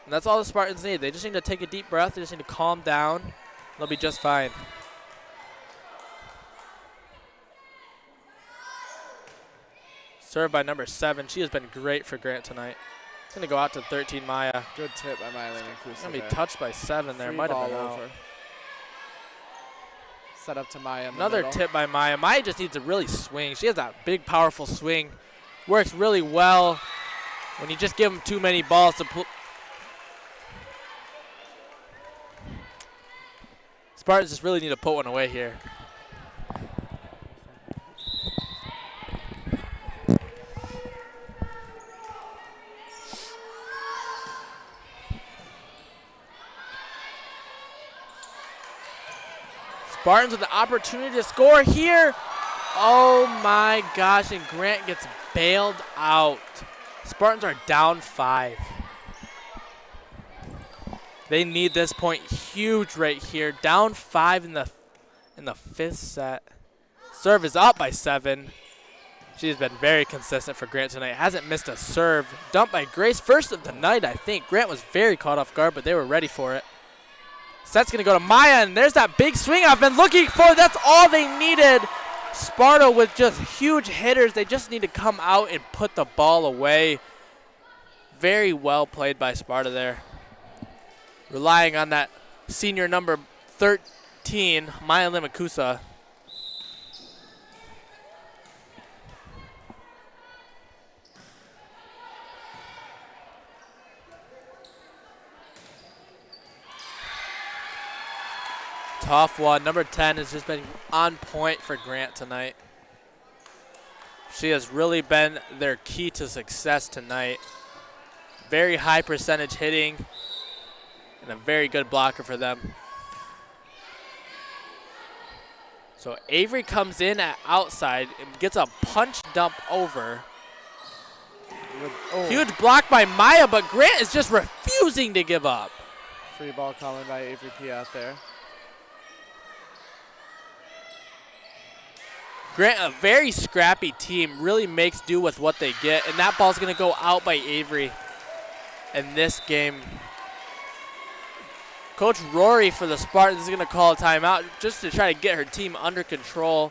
S2: And that's all the Spartans need. They just need to take a deep breath. They just need to calm down. They'll be just fine. Served by number 7. She has been great for Grant tonight. It's going to go out to 13, Maya.
S1: Good tip by Maya Lamakusa.
S2: Going to be touched by 7 there.
S1: Free
S2: Might have
S1: ball
S2: been out.
S1: over. Set up to Maya in the
S2: Another
S1: middle.
S2: tip by Maya. Maya just needs to really swing. She has that big, powerful swing. Works really well when you just give them too many balls to pull. Spartans just really need to put one away here. Spartans with the opportunity to score here. Oh my gosh, and Grant gets bailed out. Spartans are down 5. They need this point huge right here. Down 5 in the 5th set. Serve is up by 7. She's been very consistent for Grant tonight. Hasn't missed a serve. Dumped by Grace. First of the night, I think. Grant was very caught off guard, but they were ready for it. Set's going to go to Maya, and there's that big swing I've been looking for. That's all they needed. Sparta with just huge hitters. They just need to come out and put the ball away. Very well played by Sparta there. Relying on that senior number 13, Maya Limakusa. Tough one. Number 10 has just been on point for Grant tonight. She has really been their key to success tonight. Very high percentage hitting and a very good blocker for them. So Avery comes in at outside and gets a punch dump over.
S1: Oh.
S2: Huge block by Maya, but Grant is just refusing to give up.
S1: Free ball calling by Avery P out there.
S2: Grant, a very scrappy team, really makes do with what they get, and that ball's going to go out by Avery in this game. Coach Rory for the Spartans is going to call a timeout just to try to get her team under control,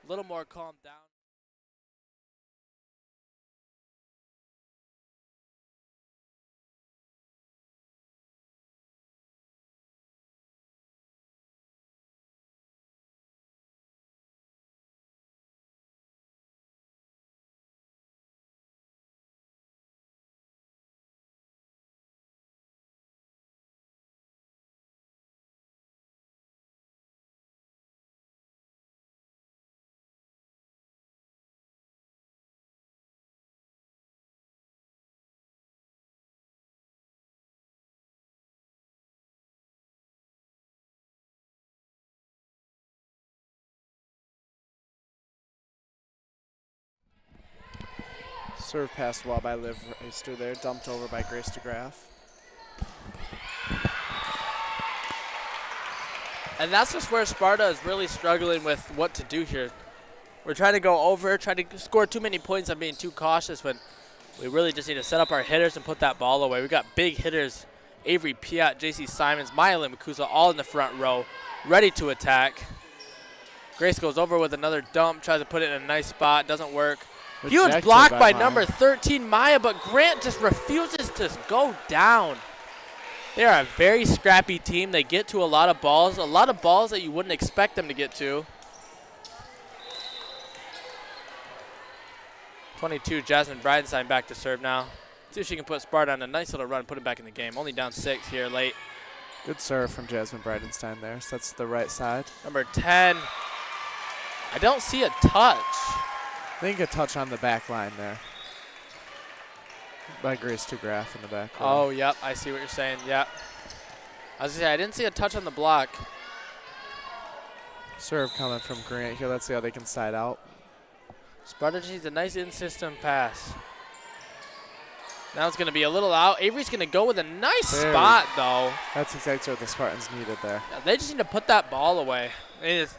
S2: a little more calmed down.
S1: Serve passed well by Liv Reister there. Dumped over by Grace DeGraff.
S2: And that's just where Sparta is really struggling with what to do here. We're trying to go over, trying to score too many points on being too cautious when we really just need to set up our hitters and put that ball away. We got big hitters, Avery Piat, JC Simons, Maya Limakusa, all in the front row, ready to attack. Grace goes over with another dump, tries to put it in a nice spot, doesn't work.
S1: Rejected
S2: Huge block by
S1: Maya.
S2: number 13, Maya, but Grant just refuses to go down. They are a very scrappy team. They get to a lot of balls that you wouldn't expect them to get to. 22, Jasmine Bridenstine back to serve now. See if she can put Sparta on a nice little run, put it back in the game. Only down 6 here late.
S1: Good serve from Jasmine Bridenstine there. So that's the right side.
S2: Number 10, I don't see a touch.
S1: I think a touch on the back line there. By Grace DeGraff in the back row.
S2: Oh, yep, I see what you're saying, yep. I was going to say, I didn't see a touch on the block.
S1: Serve coming from Grant here. Let's see how they can side out.
S2: Sparta needs a nice in-system pass. Now it's going to be a little out. Avery's going to go with a nice spot, though.
S1: That's exactly what the Spartans needed there.
S2: Yeah, they just need to put that ball away. They just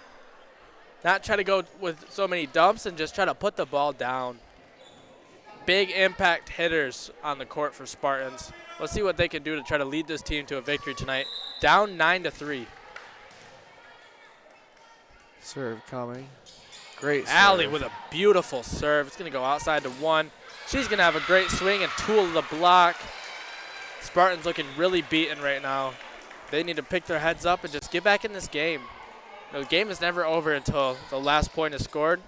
S2: not try to go with so many dumps and just try to put the ball down. Big impact hitters on the court for Spartans. Let's see what they can do to try to lead this team to a victory tonight. Down 9-3.
S1: Serve coming. Great serve.
S2: Allie with a beautiful serve. It's going to go outside to 1. She's going to have a great swing and tool the block. Spartans looking really beaten right now. They need to pick their heads up and just get back in this game. The game is never over until the last point is scored.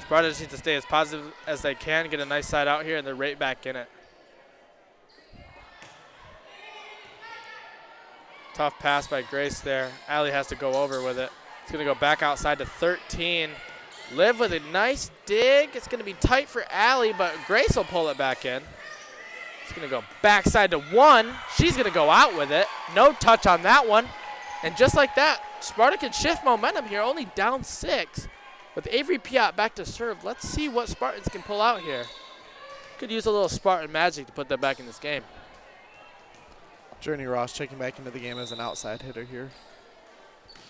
S2: Sparta just needs to stay as positive as they can, get a nice side out here, and they're right back in it. Tough pass by Grace there. Allie has to go over with it. It's going to go back outside to 13. Liv with a nice dig. It's going to be tight for Allie, but Grace will pull it back in. It's going to go backside to 1. She's going to go out with it. No touch on that one. And just like that, Sparta can shift momentum here, only down 6. With Avery Piat back to serve, let's see what Spartans can pull out here. Could use a little Spartan magic to put them back in this game.
S1: Journey Ross checking back into the game as an outside hitter here.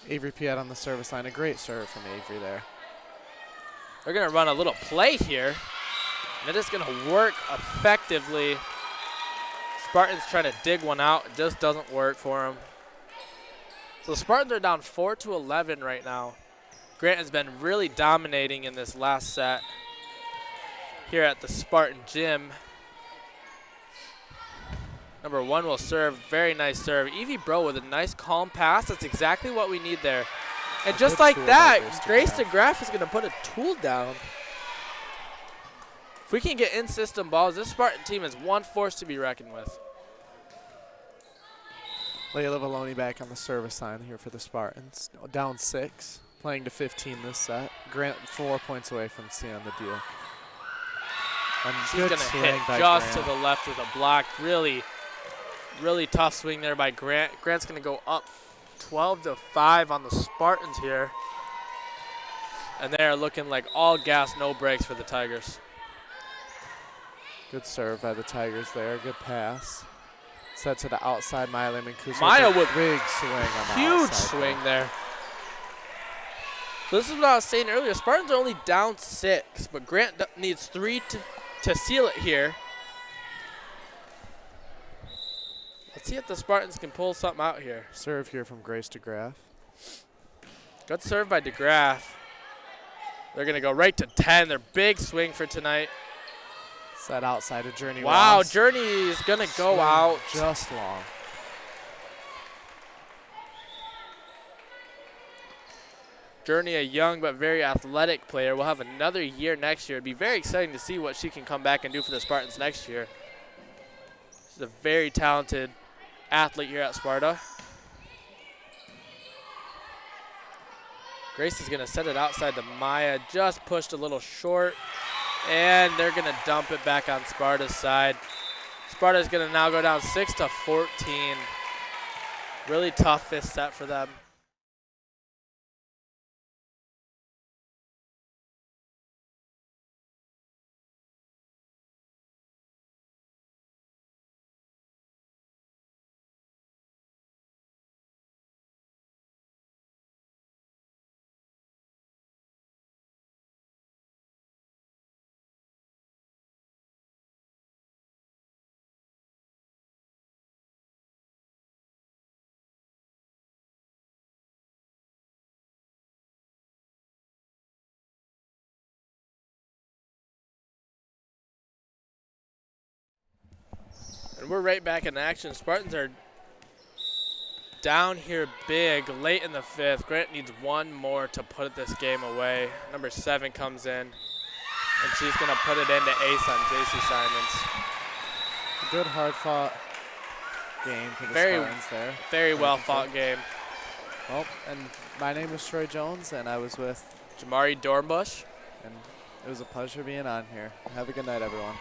S1: Avery Piat on the service line. A great serve from Avery there.
S2: They're going to run a little play here. And it is going to work effectively. Spartans trying to dig one out. It just doesn't work for them. So the Spartans are down 4-11 right now. Grant has been really dominating in this last set here at the Spartan gym. Number 1 will serve. Very nice serve. Evie Bro with a nice calm pass. That's exactly what we need there. And just like that, Grace DeGraff is going to put a tool down. If we can get in-system balls, this Spartan team is one force to be reckoned with.
S1: Layla Valoni back on the service line here for the Spartans. Down 6, playing to 15 this set. Grant 4 points away from sealing the deal. And
S2: she's going to hit just to the left with a block. Really, really tough swing there by Grant. Grant's going to go up 12-5 on the Spartans here. And they are looking like all gas, no brakes for the Tigers.
S1: Good serve by the Tigers there. Good pass. Set to the outside, Maya Mancuso.
S2: Maya with
S1: big swing on the
S2: huge
S1: outside
S2: swing there. So this is what I was saying earlier. Spartans are only down 6, but Grant needs 3 to seal it here. Let's see if the Spartans can pull something out here.
S1: Serve here from Grace DeGraff.
S2: Good serve by DeGraff. They're going to go right to 10. Their big swing for tonight.
S1: Set outside of Journey.
S2: Wow,
S1: Ross.
S2: Journey is going to go out.
S1: Just long.
S2: Journey, a young but very athletic player, will have another year next year. It'd be very exciting to see what she can come back and do for the Spartans next year. She's a very talented athlete here at Sparta. Grace is going to set it outside to Maya, just pushed a little short, and they're going to dump it back on Sparta's side. Sparta's going to now go down 6-14. Really tough fifth set for them. And we're right back in action. Spartans are down here big late in the fifth. Grant needs one more to put this game away. Number 7 comes in, and she's going to put it into ace on JC Simons.
S1: A good hard-fought game for the Spartans there.
S2: Very well-fought game.
S1: Well, and my name is Troy Jones, and I was with
S2: Jamari Dornbush.
S1: And it was a pleasure being on here. Have a good night, everyone.